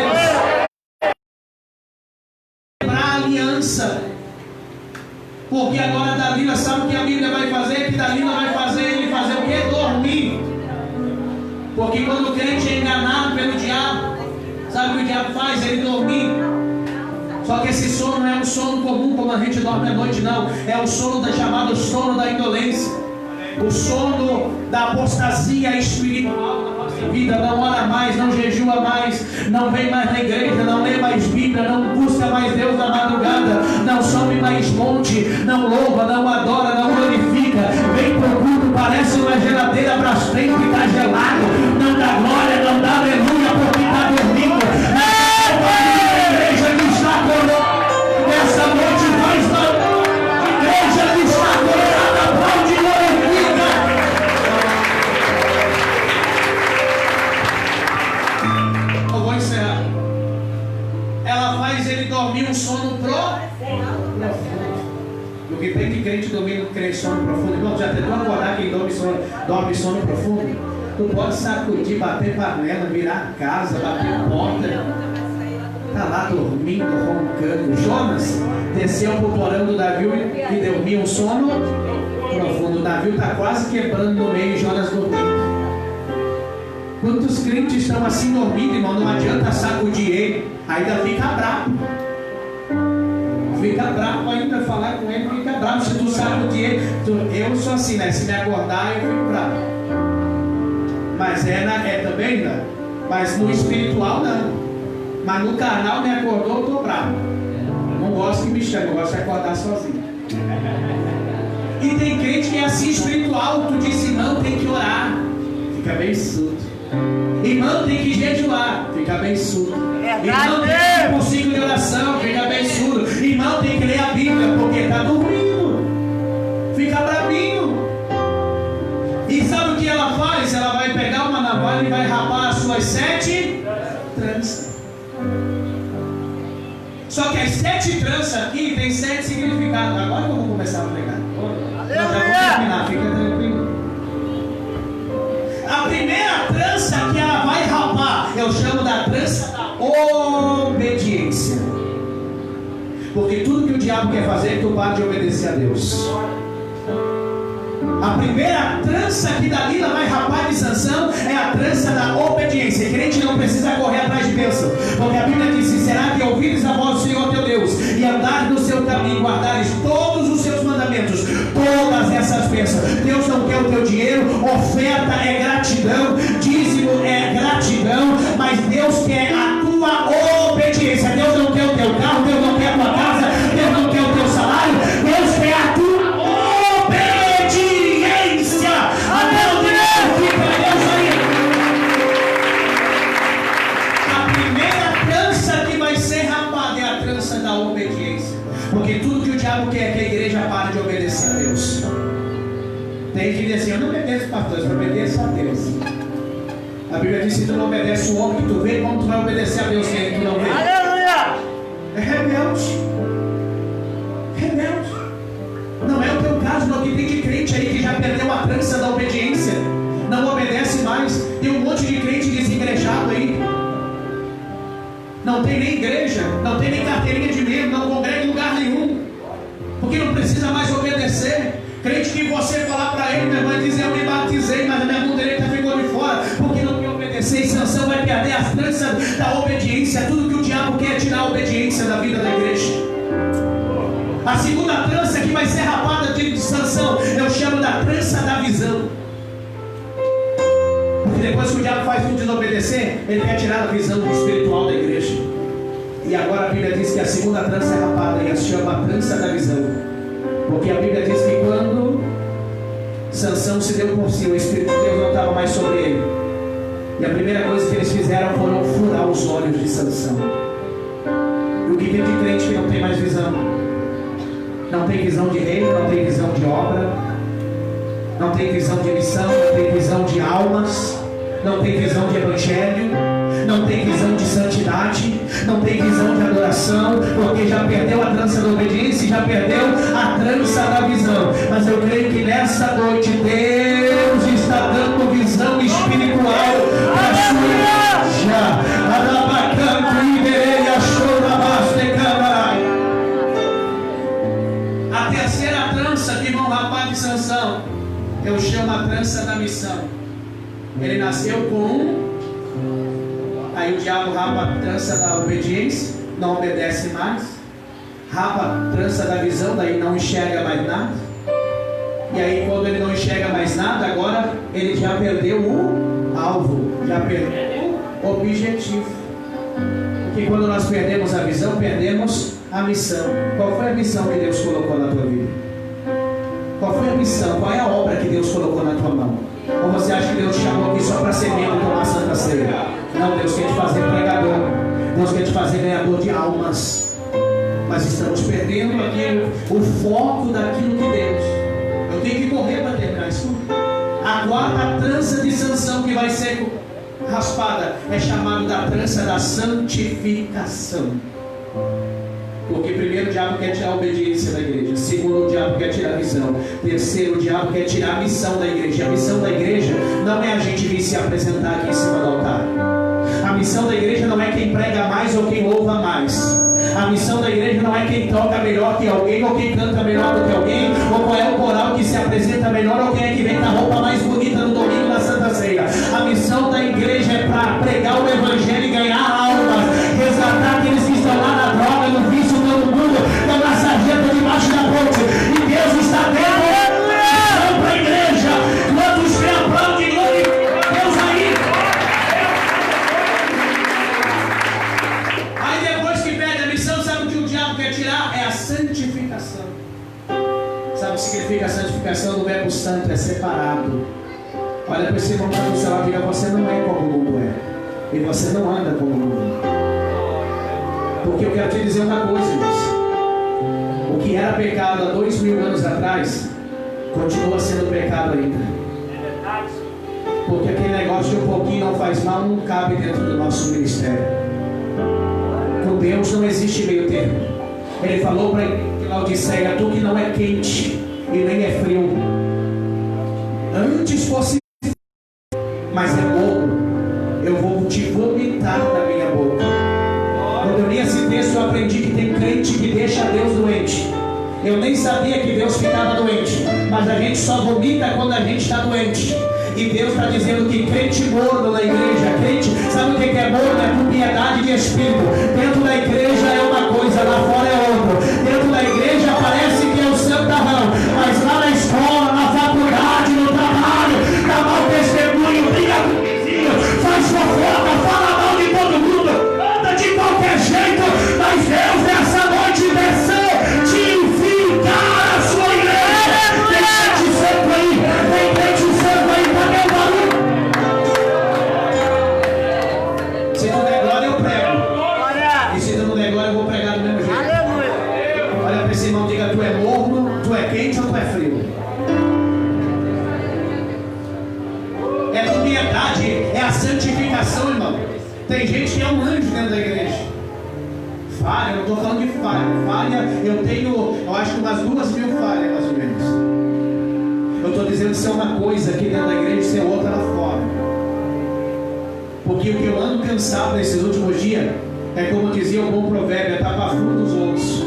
Quebrar a aliança. Porque agora Dalila, sabe o que a Bíblia vai fazer? Que Dalila vai fazer ele fazer o quê? Dormir. Porque quando o crente é enganado pelo diabo, sabe o que o diabo faz? Ele dormir. Só que esse sono não é um sono comum como a gente dorme à noite, não. É o sono chamado sono da indolência. O sono da apostasia espiritual na nossa vida. Não ora mais, não jejua mais, não vem mais na igreja, não lê mais Bíblia, não busca mais Deus na madrugada, não sobe mais monte, não louva, não adora, não glorifica. Vem pro culto, parece uma geladeira para frente que está gelado. Não dá glória, não dá aleluia, porque está dormindo. A igreja que está acordada essa noite faz mal. A igreja que está acordada aplaude e glorifica. Eu vou encerrar. Ela faz ele dormir um sono profundo. O que tem de crente dormir sono profundo? Irmão, já tentou acordar quem dorme sono profundo? Tu pode sacudir, bater panela, virar casa, bater porta. Está lá dormindo, roncando. Jonas desceu para o porão do Davi e dormiu um sono profundo. O Davi está quase quebrando no meio e Jonas dormindo. Quantos crentes estão assim dormindo, irmão? Não adianta sacudir ele, ainda fica bravo. Fica bravo ainda falar com ele, fica bravo. Se tu sacudir ele, eu sou assim, né? Se me acordar, eu fico bravo. Mas é também, né? Mas no espiritual, não. Mas no carnal me acordou, eu estou bravo. Não gosto que me chame, eu gosto de acordar sozinho. E tem crente que é assim espiritual. Tu disse não, tem que orar, fica bem surdo. Irmão, tem que jejuar, fica bem surdo. Irmão, tem que ir por ciclo de oração, fica bem surdo. Irmão, tem que ler a Bíblia, porque está dormindo, fica bravinho. E sabe o que ela faz? Ela vai pegar uma navalha e vai rapar as suas 7 tranças. Só que as 7 tranças aqui tem 7 significados. Agora que eu vou começar a pregar. Eu já vou terminar, fica tranquilo. A primeira trança que ela vai rapar, eu chamo da trança da obediência. Porque tudo que o diabo quer fazer, tu para de obedecer a Deus. A primeira trança que Dalila vai rapar de Sansão é a trança da obediência. O crente não precisa correr atrás de bênção, porque a Bíblia diz: será que ouvires a voz do Senhor teu Deus e andares no seu caminho, guardares todos os seus mandamentos, todas essas bênçãos. Deus não quer o teu dinheiro, oferta é gratidão, dízimo é gratidão, mas Deus quer a tua obediência. Deus não quer o teu carro, Deus não quer a tua casa, Deus não quer o teu salário, Deus quer a tua da obediência. Porque tudo que o diabo quer é que a igreja pare de obedecer a Deus. Tem que dizer assim: eu não obedeço pastores, eu obedeço a Deus. A Bíblia diz: se tu não obedece o homem que tu vê, como tu vai obedecer a Deus que ele tu não vê? Aleluia! É rebelde. Rebelde. Não é o teu caso, não. Que tem de crente aí que já perdeu a trança da obediência, não obedece mais. Tem um monte de crente desengrejado aí. Não tem nem igreja, não tem nem carteirinha de membro, não congrega em lugar nenhum, porque não precisa mais obedecer. Crente que você falar para ele, minha mãe diz: eu me batizei, mas a minha mão direita ficou de fora, porque não quer obedecer. E Sansão vai perder as tranças trança da obediência. Tudo que o diabo quer é tirar a obediência da vida da igreja. A segunda trança que vai ser rapada de Sansão, eu chamo da trança da visão. Porque depois que o diabo faz tudo desobedecer, ele quer tirar a visão espiritual da igreja. E agora a Bíblia diz que a segunda trança é rapada e a chama a trança da visão. Porque a Bíblia diz que quando Sansão se deu por si, o Espírito de Deus não estava mais sobre ele. E a primeira coisa que eles fizeram foram furar os olhos de Sansão. E o que tem de crente que não tem mais visão? Não tem visão de reino, não tem visão de obra, não tem visão de missão, não tem visão de almas, não tem visão de evangelho, não tem visão de santidade, não tem visão de adoração, porque já perdeu a trança da obediência e já perdeu a trança da visão. Mas eu creio que nessa noite Deus está dando visão espiritual para a sua igreja. A terceira trança que vão rapar de Sansão, eu chamo a trança da missão. Ele nasceu com um. Aí o diabo rapa a trança da obediência, não obedece mais. Rapa a trança da visão, daí não enxerga mais nada. E aí quando ele não enxerga mais nada, agora ele já perdeu o alvo, já perdeu o objetivo. Porque quando nós perdemos a visão, perdemos a missão. Qual foi a missão que Deus colocou na tua vida? Qual foi a missão? Qual é a obra que Deus colocou na tua mão? Ou você acha que Deus te chamou aqui só para ser membro e tomar santa ceia? Não, Deus quer te fazer pregador. Deus quer te fazer ganhador de almas. Mas estamos perdendo aqui o foco daquilo que Deus. Eu tenho que correr para terminar isso. A quarta trança de Sansão que vai ser raspada é chamada da trança da santificação. Porque primeiro o diabo quer tirar a obediência da igreja. Segundo, o diabo quer tirar a visão. Terceiro, o diabo quer tirar a missão da igreja. A missão da igreja não é a gente vir se apresentar aqui em cima do altar. A missão da igreja não é quem prega mais ou quem louva mais. A missão da igreja não é quem toca melhor que alguém, ou quem canta melhor do que alguém, ou qual é o coral que se apresenta melhor, ou quem é que vem com a roupa mais bonita no domingo da Santa Ceia. A missão da igreja é para pregar o evangelho e ganhar almas, resgatar aqueles que estão lá na droga, no vício, todo mundo, estão na sarjeta debaixo da ponte. E Deus está dando missão para a igreja. Quantos que aplaudem glória a Deus aí? Aí depois que perde a missão, sabe o que o diabo quer tirar? É a santificação. Sabe o que significa a santificação? Do verbo santo, é separado. Olha para esse irmão que está no céu e diga: você não é como o mundo é. E você não anda como o mundo. Porque eu quero te dizer uma coisa, irmãos. O que era pecado há 2000 anos atrás, continua sendo pecado ainda. Porque aquele negócio de um pouquinho não faz mal, não cabe dentro do nosso ministério. Com Deus não existe meio termo. Ele falou para Laodiceia: tu que não é quente e nem é frio, antes fosse, mas é morno, eu vou te vomitar da minha boca. Quando eu li esse texto, eu aprendi que tem crente que deixa Deus doente. Eu nem sabia que Deus ficava doente, mas a gente só vomita quando a gente está doente. E Deus está dizendo que crente morno na igreja, crente, sabe o que é morno? É propriedade de espírito. Dentro da igreja é uma coisa, lá fora é outra. Dentro da igreja parece que é o santarrão, mas lá na escola, na faculdade, no trabalho, dá mau testemunho, briga com o vizinho, faz fofoca, fala mal de todo mundo, anda de qualquer jeito. Mas Deus nessa noite desceu santificar a sua igreja. Tem gente santo aí, tem crente santo aí, cadê o barulho? Se tu der glória, eu prego. E se tu não der glória, eu vou pregar do mesmo jeito. Olha para esse irmão e diga: tu é morno, tu é quente ou tu é frio? É propriedade, é a santificação, irmão. Tem gente que é um anjo dentro da igreja. Falha, eu não estou falando de falha. Falha, eu tenho, eu acho que umas 2.000 falhas, mais ou menos. Eu estou dizendo ser uma coisa aqui dentro da igreja e ser outra lá fora. Porque o que eu ando cansado nesses últimos dias é, como dizia o bom provérbio, é tapar fundo dos outros.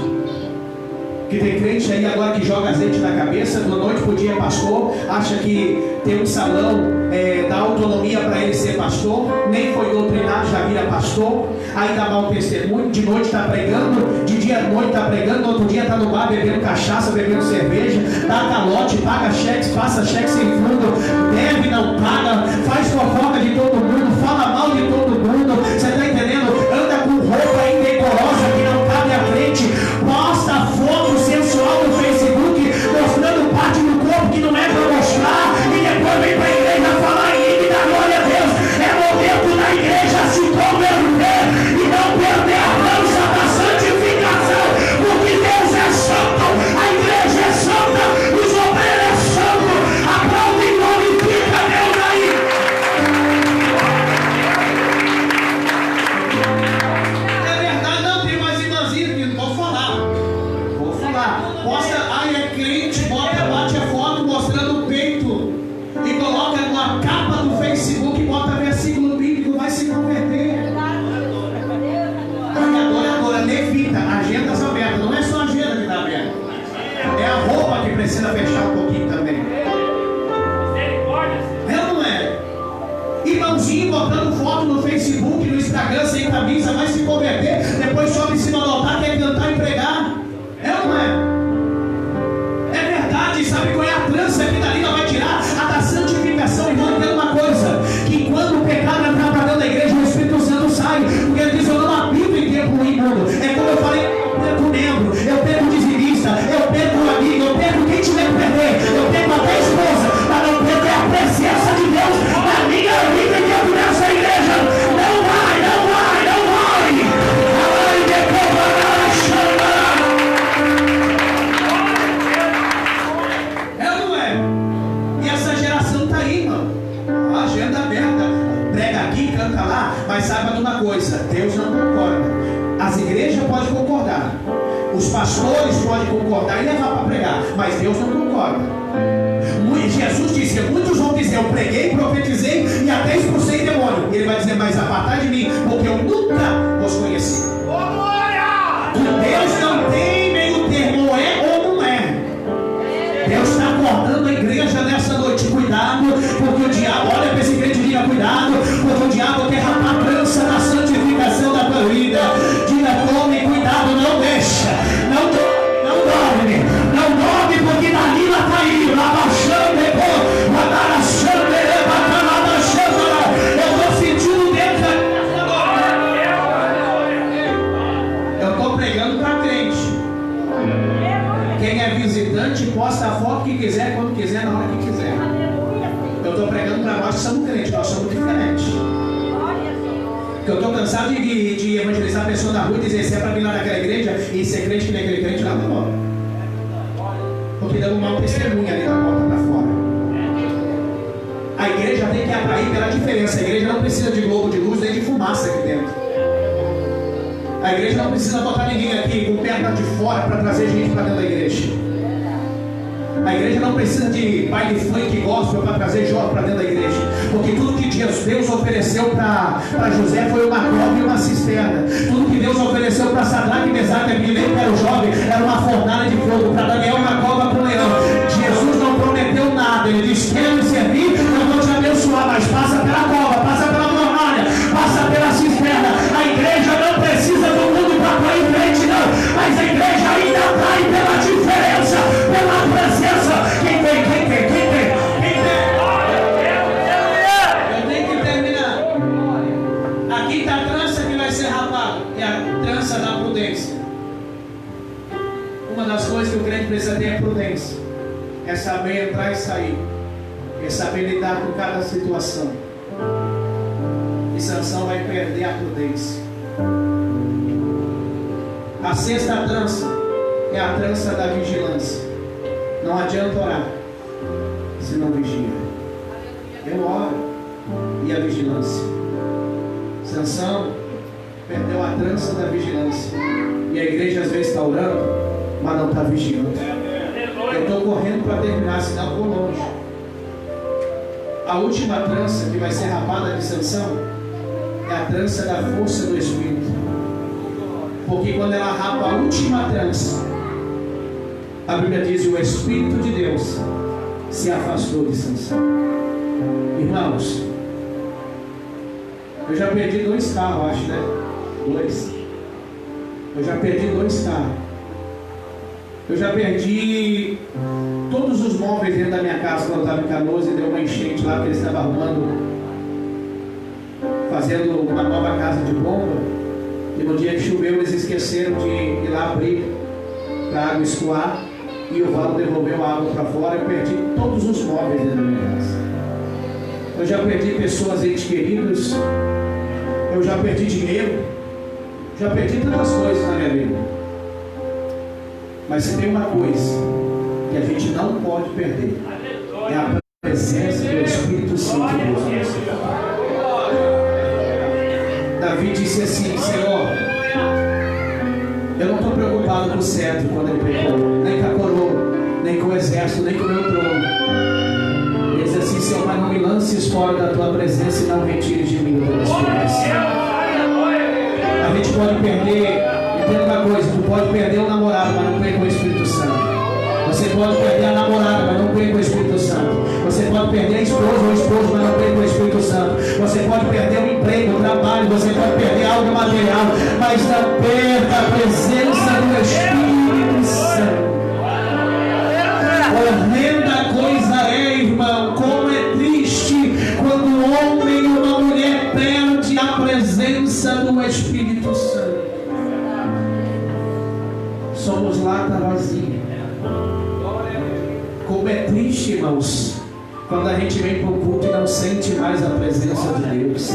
Que tem crente aí agora que joga azeite na cabeça, da noite pro dia é pastor, acha que tem um salão, dá autonomia para ele ser pastor, nem foi doutrinado, já vira pastor, aí dá mau testemunho, de noite está pregando, de dia à noite está pregando, no outro dia está no bar bebendo cachaça, bebendo cerveja, dá calote, paga cheques, passa cheque sem fundo, deve, não paga, faz fofoca de todo mundo, fala mal de todo mundo, você está entendendo? Anda com roupa indecorosa que não cabe à frente, posta foto sensual no Facebook, mostrando parte do corpo que não é para mostrar, e depois vem para a igreja falar em da glória a Deus. É momento da igreja se converter e não perder a dança da santificação, porque Deus é santo, a igreja é santa, os obreiros é santo, aplaude e glorifica Deus aí. É verdade, não tem mais irmãzinho que vou falar. Posta, é crente, bate a foto mostrando o peito e coloca numa capa do Facebook e bota versículo bíblico, vai se converter. Agora, levita, agendas abertas, não é só a agenda que está aberta, é a roupa que precisa fechar um pouquinho também. É ou não é? Irmãozinho botando foto no Facebook, no Instagram, sem camisa, vai se converter, depois sobe em cima do altar, quer cantar e pregar. É ou não é? Sabe qual é a trança que dali ela vai tirar? A da santificação. E vou entender uma coisa, que quando o pecado entrar para dentro da igreja, o Espírito Santo sai, porque ele diz: eu não habito em tempo imundo. É como eu falei, eu perco membro, eu perco dizimista, eu perco um amigo, eu perco quem tiver que perder, eu perco até a esposa, para não perder a presença de Deus na minha vida e dentro dessa igreja. Não vai, não vai, não vai. Ai, depois vai chamar. Agenda aberta, prega aqui, canta lá, mas saiba de uma coisa: Deus não concorda. As igrejas podem concordar, os pastores podem concordar e levar para pregar, mas Deus não concorda. Jesus disse: muitos vão dizer, eu preguei, profetizei e até expulsei demônio. Ele vai dizer: mas apartai de mim, porque eu nunca os conheci. Deus não tem meio termo, ou é ou não é. Deus está acordando a igreja nessa noite. Cuidado, porque o diabo, olha para esse crente e diga: cuidado, porque o diabo quer rapar a trança da santificação da tua vida. Diga: tome cuidado, não deixa, não dorme, porque dali ela está indo, eu estou sentindo dentro da... Eu estou pregando para crente. Quem é visitante, posta a foto que quiser, quando quiser, na hora que quiser. Eu estou pregando para nós que somos crentes, nós somos diferentes. Porque eu estou cansado de evangelizar a pessoa na rua e dizer: se é para vir lá naquela igreja e ser crente que nem aquele crente, lá não. Porque dando um mau testemunho ali na porta para fora. A igreja tem que atrair pela diferença. A igreja não precisa de globo de luz nem de fumaça aqui dentro. A igreja não precisa botar ninguém aqui com perna de fora para trazer gente para dentro da igreja. A igreja não precisa de baile funk gospel para trazer jovem para dentro da igreja. Porque tudo que Deus ofereceu para José foi uma cova e uma cisterna. Tudo que Deus ofereceu para Sadraque, Mesaque e Abednego, que era o jovem, era uma fornalha de fogo. Para Daniel, uma cova para o leão. Jesus não prometeu nada. Ele disse: quer me servir, eu vou te abençoar, mas passa pela cova, passa pela fornalha, passa pela cisterna. A igreja não precisa do mundo para pôr em frente, não. Mas a igreja ainda atrai pela diferença, pela presença. Quem tem? Eu tenho que terminar. Aqui está a trança que vai ser rapada, que é a trança da prudência. Uma das coisas que o crente precisa ter é prudência. É saber entrar e sair. É saber lidar com cada situação. E Sansão vai perder a prudência. A sexta trança é a trança da vigilância. Não adianta orar se não vigia. Eu oro e a vigilância. Sansão perdeu a trança da vigilância. E a igreja às vezes está orando, mas não está vigiando. Eu estou correndo para terminar, senão eu vou longe. A última trança que vai ser rapada de Sansão é a trança da força do Espírito. Porque quando ela rapa a última trança, A Bíblia diz: o Espírito de Deus se afastou de Sansão. Irmãos, eu já perdi 2 carros, acho, né? 2. Eu já perdi 2 carros. Eu já perdi todos os móveis dentro da minha casa quando eu estava em Canoas e deu uma enchente lá que eles estavam arrumando, fazendo uma nova casa de bomba. E no dia que choveu eles esqueceram de ir lá abrir para a água escoar e o valo devolveu a água para fora. Eu perdi todos os móveis dentro da minha casa. Eu já perdi pessoas, entes queridos. Eu já perdi dinheiro. Já perdi tantas coisas na minha vida. Mas se tem uma coisa que a gente não pode perder, é a presença do Espírito Santo de Deus. Davi disse assim: Senhor, eu não estou preocupado com o cetro quando ele pecou, nem com a coroa, nem com o exército, nem com o meu trono. Ele diz assim: Senhor, mas não me lances fora da tua presença e não retires de mim a tua experiência. A gente pode perder, entenda uma coisa: tu pode perder o namorado, mas não perca o Espírito Santo. Você pode perder a namorada, mas não perca o Espírito Santo. Você pode perder a esposa ou o esposo, mas não perca o Espírito Santo. Você pode perder o emprego, o trabalho, você pode perder algo material, mas não perca a presença do Espírito Santo. Horrenda coisa é, irmão, como é triste quando um homem e uma mulher perde a presença do Espírito Santo. Somos lata vazia. Como é triste, irmãos, quando a gente vem para o culto e não sente mais a presença de Deus.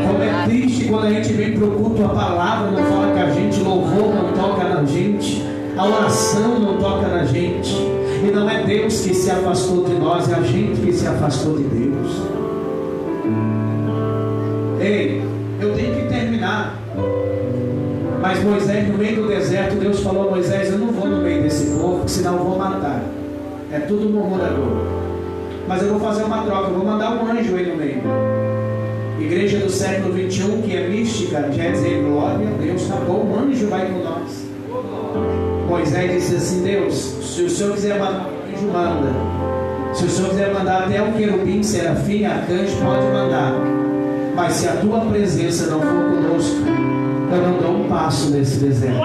Como é triste quando a gente vem para o culto, a palavra não fala com a gente, o louvor não toca na gente, a oração não toca na gente. E não é Deus que se afastou de nós, é a gente que se afastou de Deus. Ei, eu tenho que terminar. Mas Moisés, no meio do deserto, Deus falou a Moisés: eu não vou no meio desse povo, senão eu vou matar. É tudo murmurador. Mas eu vou fazer uma troca, eu vou mandar um anjo aí no meio. Igreja do século 21, que é mística, já é dizer glória a Deus, tá bom, um anjo vai com nós. Moisés disse assim: Deus, se o Senhor quiser mandar um anjo, manda. Se o Senhor quiser mandar até um querubim, serafim, arcanjo, pode mandar. Mas se a tua presença não for conosco, eu não dou um passo nesse deserto.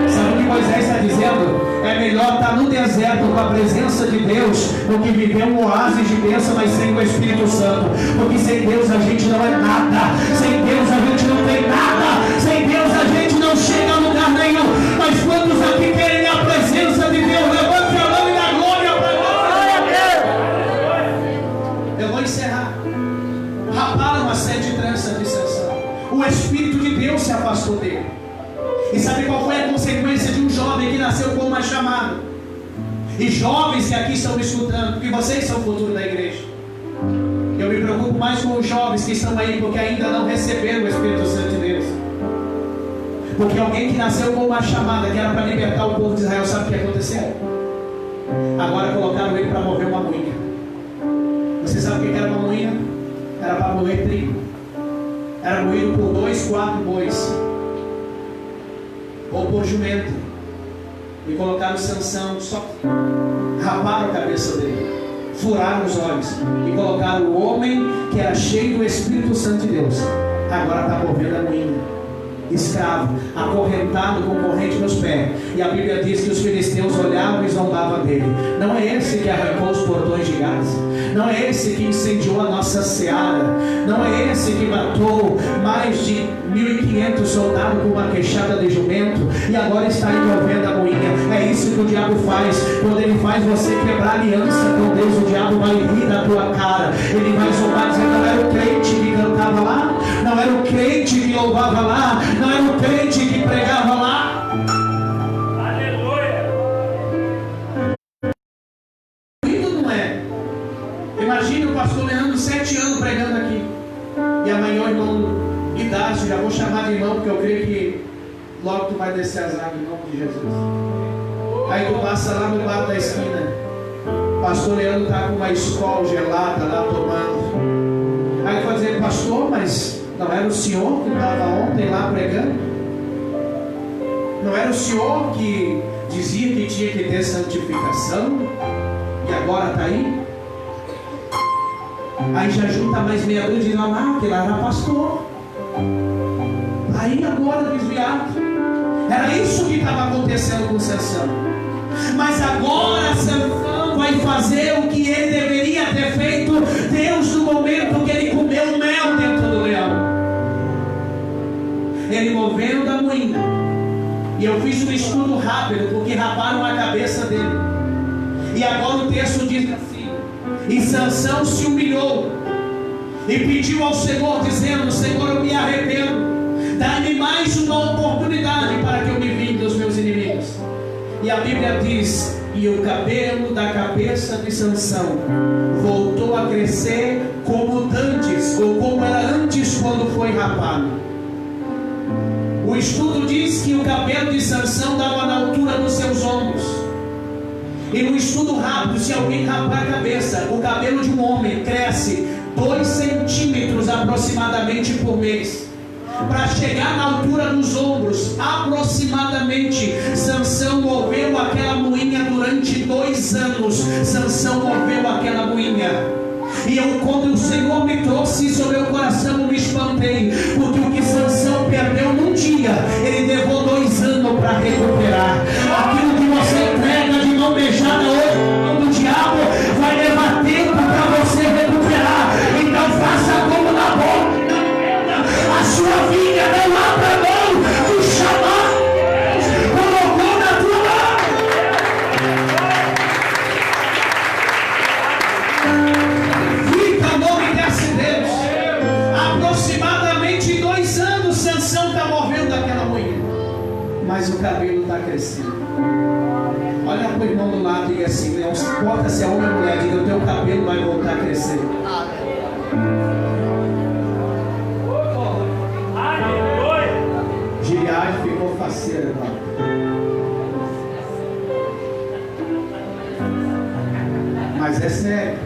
Sabe o que Moisés está dizendo? É melhor estar no deserto com a presença de Deus do que viver um oásis de bênção, mas sem o Espírito Santo. Porque sem Deus a gente não é nada. Sem Deus a gente não tem nada. Sem Deus a gente não chega a lugar nenhum. Mas quantos aqui querem a presença de Deus? Levante a mão e dá glória para Deus. Eu vou encerrar. Raparam a 7 tranças de Sansão. O Espírito de Deus se afastou dele. E sabe qual foi a consequência de um jovem que nasceu com uma chamada? E jovens que aqui estão me escutando, porque vocês são o futuro da igreja. Eu me preocupo mais com os jovens que estão aí, porque ainda não receberam o Espírito Santo de Deus. Porque alguém que nasceu com uma chamada, que era para libertar o povo de Israel, sabe o que aconteceu? Agora colocaram ele para mover uma moinha. Você sabe o que era uma moinha? Era para moer trigo. Era moído por 2, 4 bois, ou por jumento. E colocaram Sansão, só raparam a cabeça dele, furaram os olhos e colocaram o homem que era cheio do Espírito Santo de Deus. Agora está movendo a moinha, escravo, acorrentado com corrente nos pés. E a Bíblia diz que os filisteus olhavam e zombavam dele. Não é esse que arrancou os portões de Gaza. Não é esse que incendiou a nossa seara. Não é esse que matou mais de 1.500 soldados com uma queixada de jumento e agora está envolvendo a moinha. É isso que o diabo faz. Quando ele faz você quebrar aliança com Deus, o diabo vai rir da tua cara. Ele vai zombar dizendo: não era o crente que cantava lá, não era o crente que louvava lá, não era o crente que pregava lá. Aleluia. Não é. Imagine o pastor Leandro 7 anos pregando aqui, e amanhã o irmão Idácio, já vou chamar de irmão, porque eu creio que logo tu vai descer as águas em nome de Jesus. Aí tu passa lá no bar da esquina, pastor Leandro está com uma escola gelada lá tomando. Aí tu vai dizer: pastor, mas não era o senhor que estava ontem lá pregando? Não era o senhor que dizia dizia que tinha que ter santificação e agora está aí? Aí já junta mais meia dúzia e diz: ah, aquele lá era pastor. Aí agora desviado. Era isso que estava acontecendo com Sansão. Mas agora Sansão vai fazer o que ele deveria ter feito desde o momento que ele comeu o mel dentro do leão. Ele movendo a moinha. E eu fiz um estudo rápido, porque raparam a cabeça dele. E agora o texto diz assim: e Sansão se humilhou e pediu ao Senhor, dizendo: Senhor, eu me arrependo, dá-me mais uma oportunidade para que eu me vingue dos meus inimigos. E a Bíblia diz: e o cabelo da cabeça de Sansão voltou a crescer como antes, ou como era antes quando foi rapado. O estudo diz que o cabelo de Sansão dava na altura dos seus ombros. E no estudo rápido, se alguém rapar a cabeça, o cabelo de um homem cresce 2 centímetros aproximadamente por mês, para chegar na altura dos ombros, aproximadamente. Sansão moveu aquela moinha durante 2 anos. Sansão moveu aquela moinha. E eu, quando o Senhor me trouxe isso ao meu coração, eu me espantei, porque o que Sansão perdeu num dia, ele levou 2 anos para recuperar. Aquilo que você entrega de mão beijada hoje do diabo, vai levar tempo para você recuperar. Então faça como na boca, a sua vida não abra mão do chamado colocou na tua mão. Fica o nome desse Deus. Aproximadamente 2 anos Sansão está movendo aquela moinha, mas o cabelo está crescendo. Olha para o irmão do lado e diga assim: não importa se é homem ou mulher, diga: o teu cabelo vai voltar a crescer. Giliade ficou faceira agora. Mas é sério.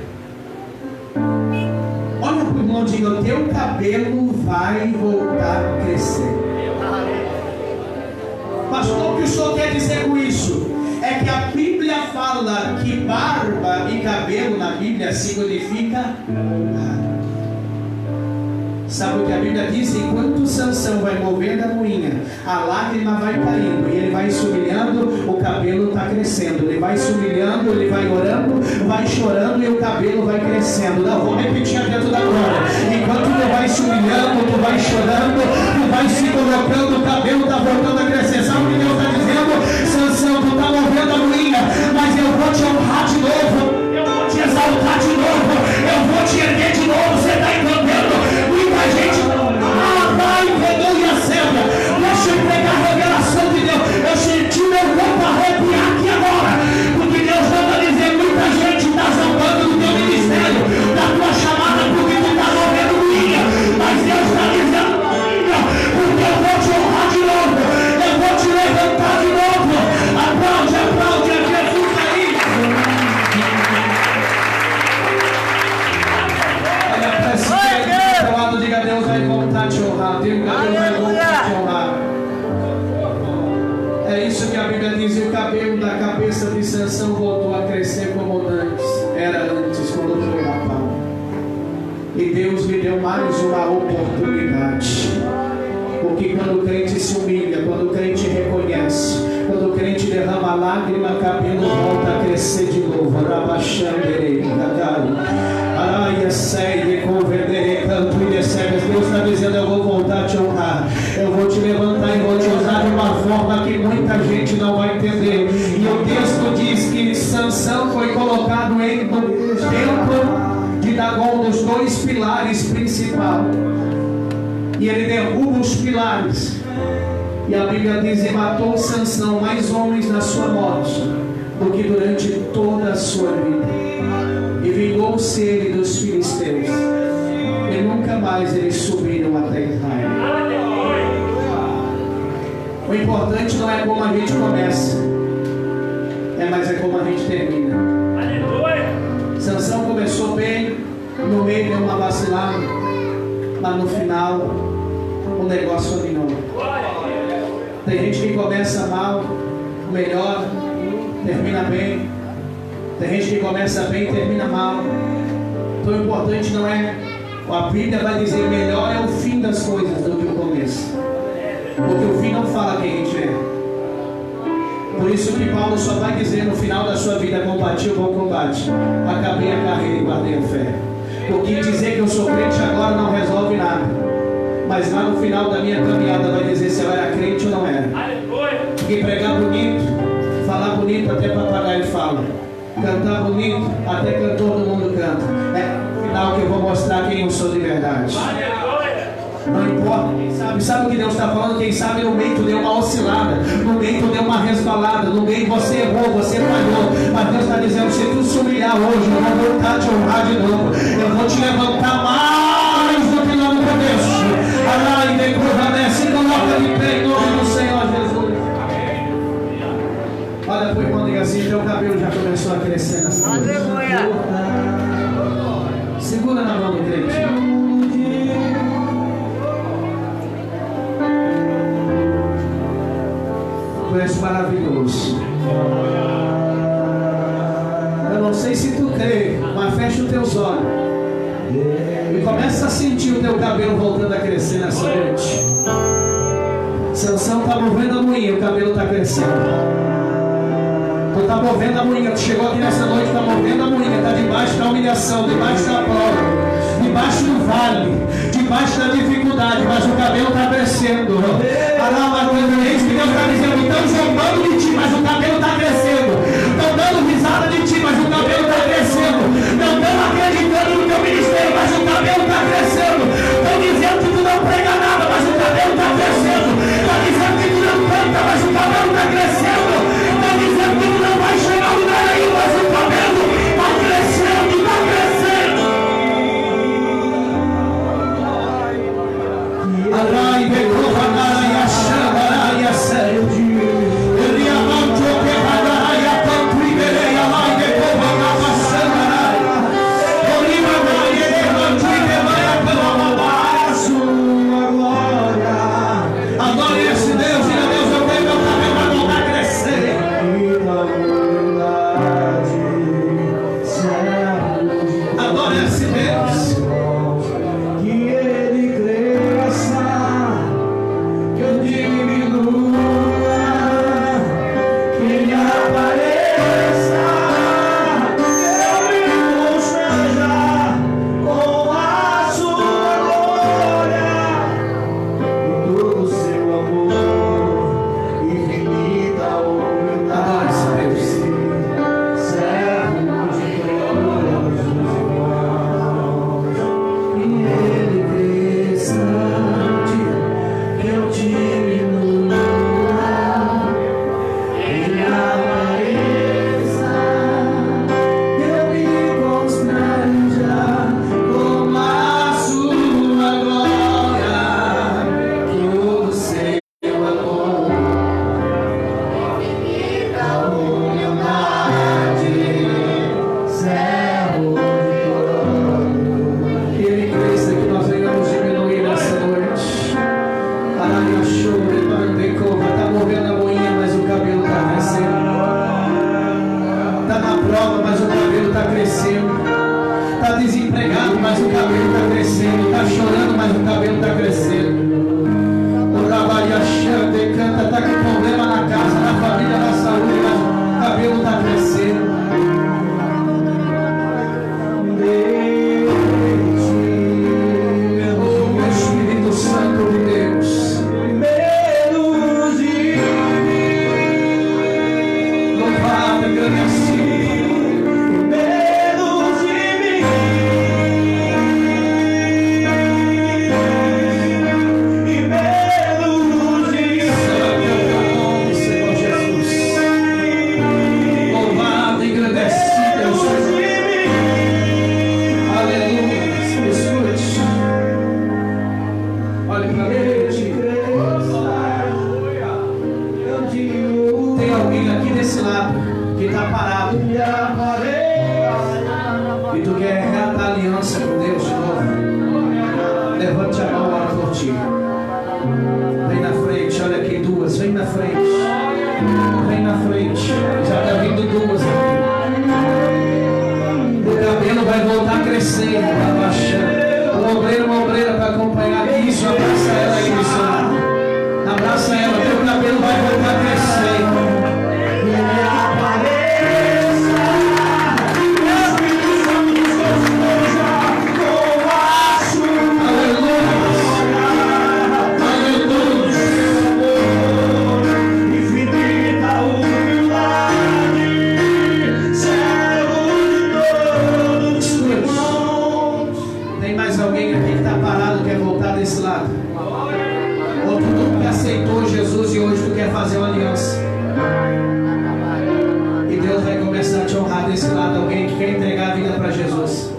Olha para o irmão e diga: o teu cabelo vai voltar a crescer. Pastor, o que o senhor quer dizer com isso? É que a Bíblia fala que barba e cabelo na Bíblia significa honra. Sabe o que a Bíblia diz? Enquanto Sansão vai movendo a moinha, a lágrima vai caindo e ele vai se humilhando, o cabelo está crescendo. Ele vai se humilhando, ele vai orando, vai chorando e o cabelo vai crescendo. Não, vou repetir dentro da glória. Enquanto tu vai se humilhando, tu vai chorando, tu vai se colocando, o cabelo está voltando a crescer. Sabe o que Deus está dizendo? Sansão, tu está movendo a moinha, mas eu vou te honrar de novo, eu vou te exaltar de novo, eu vou te erguer de novo. Você está entendendo? A gente vai entender e acerta. Deixa eu pegar a revelação de Deus. Eu senti meu corpo arrepiar aqui agora, porque Deus manda dizer: muita gente está zombando do teu ministério, da tua chamada, porque tu está movendo moinha. Mas Deus está dizendo: porque eu vou te honrar de novo, eu vou te levantar de novo. Aplaude, aplaude a Jesus aí. Olha para esse lado, diga: Deus vai voltar a te honrar. Diga: Deus vai voltar a te honrar. É isso que a Bíblia diz. E o cabelo da cabeça de Sansão voltou a crescer como antes. Era antes, quando foi rapado. E Deus lhe deu mais uma oportunidade. Porque quando o crente se humilha, quando o crente reconhece, quando o crente derrama lágrima, o cabelo volta a crescer de novo. Deus está dizendo: eu vou voltar a te honrar, eu vou te levantar e vou te usar de uma forma que muita gente não vai entender. E o texto diz que Sansão foi colocado dentro de Dagon, dos 2 pilares principais, e ele derruba os pilares. E a Bíblia diz: e matou Sansão mais homens na sua morte do que durante toda a sua vida. E vingou-se ele dos filisteus. E nunca mais eles subiram até Israel. O importante não é como a gente começa, mas é como a gente termina. Sansão começou bem, no meio deu uma vacilada, mas no final o negócio dominou. Tem gente que começa mal, melhor, termina bem. Tem gente que começa bem e termina mal. Então o importante não é... A Bíblia vai dizer melhor é o fim das coisas do que o começo. Porque o fim não fala quem a gente é. Por isso que Paulo só vai dizer no final da sua vida: combati o bom combate, acabei a carreira e guardei a fé. Porque dizer que eu sou crente agora não resolve nada. Mas lá no final da minha caminhada vai dizer se eu era crente ou não era. Porque pregar bonito, falar bonito, até papagaio fala. Cantar bonito, até cantor do mundo canta. É no final que eu vou mostrar quem eu sou de verdade. Não importa, quem sabe o que Deus está falando? Quem sabe no meio tu deu uma oscilada, no meio tu deu uma resbalada, no meio você errou, você falhou. Mas Deus está dizendo: se tu se humilhar hoje, eu vou voltar a te honrar de novo. Eu vou te levantar mais do que lá no começo. Alá e decurva-se, coloca de pé em nome do Senhor Jesus. Olha pro irmão e diga assim: teu cabelo já começou a crescer nessa noite. Segura na mão do crente. Tu és maravilhoso. Eu não sei se tu crê, mas fecha os teus olhos e começa a sentir o teu cabelo voltando a crescer nessa noite. Sansão está movendo a moinha, o cabelo está crescendo. Tu está movendo a moinha, tu chegou aqui nessa noite, está movendo a moinha, está debaixo da humilhação, debaixo da prova, debaixo do vale, debaixo da dificuldade, mas o cabelo está crescendo. Deus está dizendo: estão zombando de ti, mas o cabelo está crescendo. Estão dando risada de ti, mas o cabelo está crescendo. Não estão acreditando no teu ministério, mas o cabelo está crescendo. Estão dizendo que tu não prega nada, mas o cabelo está crescendo. Estão dizendo que tu não canta, mas o cabelo está crescendo. Estão dizendo que tu não vai chegar a lugar aí, mas o cabelo está crescendo, está crescendo. Alai, decova, alai, achando, alai, assédio. Ele amante o que pagará e a tanto liberei, alai, decova, amassando, alai. Oliva, alai, ele amante e rebanha pela maldade a sua glória. Adore esse Deus, e a Deus eu tenho meu cabelo para voltar a crescer. Adore esse Deus. Vem na frente, já está vindo lado alguém que quer entregar a vida para Jesus.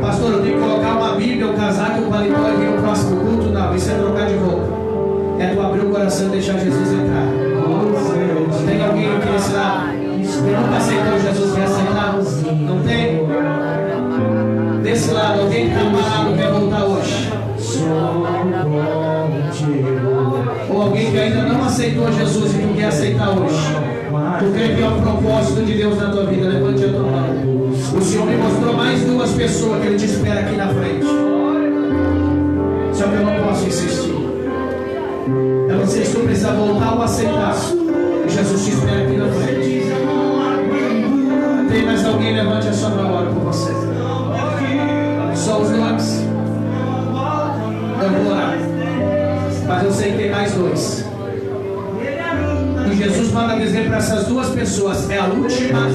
Pastor, eu tenho que colocar uma Bíblia, um casaco, um paletó e vir no próximo culto? Não, isso é trocar de roupa. É tu abrir o coração e deixar Jesus entrar. Tem alguém aqui nesse lado que nunca aceitou Jesus, quer aceitar? Não tem? Desse lado, alguém que está parado quer voltar hoje? Ou alguém que ainda não aceitou Jesus e tu quer aceitar hoje? Tu crê que é o propósito de Deus na tua vida? Levante a tua mão. O Senhor me mostrou mais duas pessoas que Ele te espera aqui na frente. Só que eu não posso insistir. Eu não sei se tu precisa voltar ou aceitar. Jesus te espera aqui na frente. Tem mais alguém? Levante a sua mão, ora por você. Só os dois. Eu vou orar. Mas eu sei que tem mais dois. E Jesus manda dizer para essas duas pessoas: é a última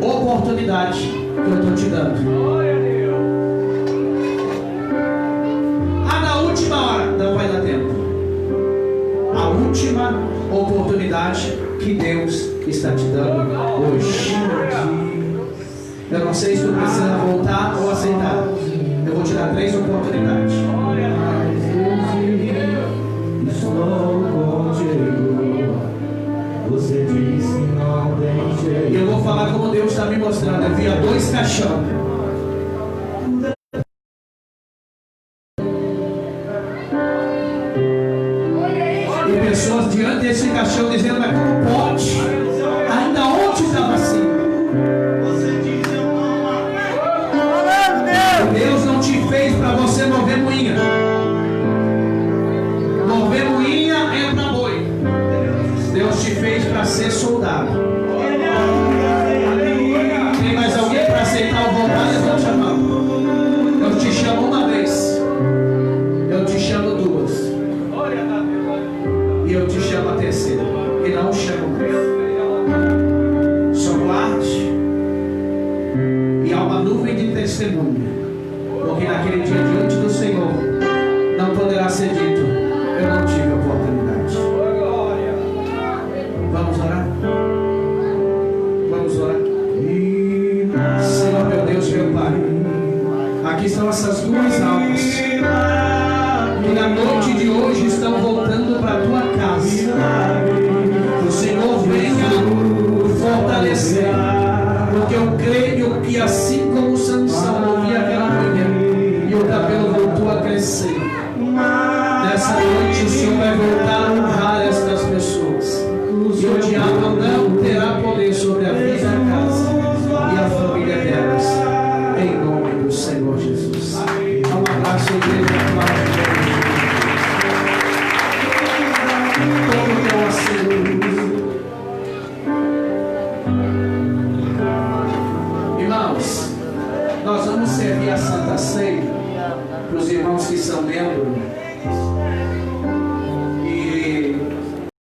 oportunidade que eu estou te dando. Ah, na última hora, não vai dar tempo. A última oportunidade que Deus está te dando hoje. Eu não sei se tu precisa voltar ou aceitar. Eu vou te dar 3 oportunidades. Estou contigo. Você disse que não tem jeito. E eu vou falar como Deus está me mostrando. Eu via 2 caixões. E pessoas diante desse caixão dizendo: mas como pode? Ainda ontem estava assim. Deus não te fez para você mover moinha. Mover moinha é para boi. Deus te fez para ser soldado. Tem mais alguém para aceitar o voltar? Levante a mão. Eu te chamo uma vez. Eu te chamo 2. E eu te chamo a terceira. E não chamo mais. Só guarde. E há uma nuvem de testemunha. Porque naquele dia diante do Senhor não poderá ser dito: eu não tive oportunidade. Vamos orar? Vamos orar? Senhor meu Deus, meu Pai, aqui estão essas 2 almas que na noite de hoje estão voltando para a tua casa. O Senhor venha fortalecer, porque eu creio que assim como Sansão ouvia aquela manhã e o cabelo voltou a crescer, nessa noite o Senhor vai voltar a honrar estas pessoas. E o diabo não terá poder sobre a vida, a casa e a família delas, em nome do Senhor Jesus. Dá um abraço, igreja. Todo o teu assento. Irmãos, nós vamos servir a Santa Ceia para os irmãos que são membros.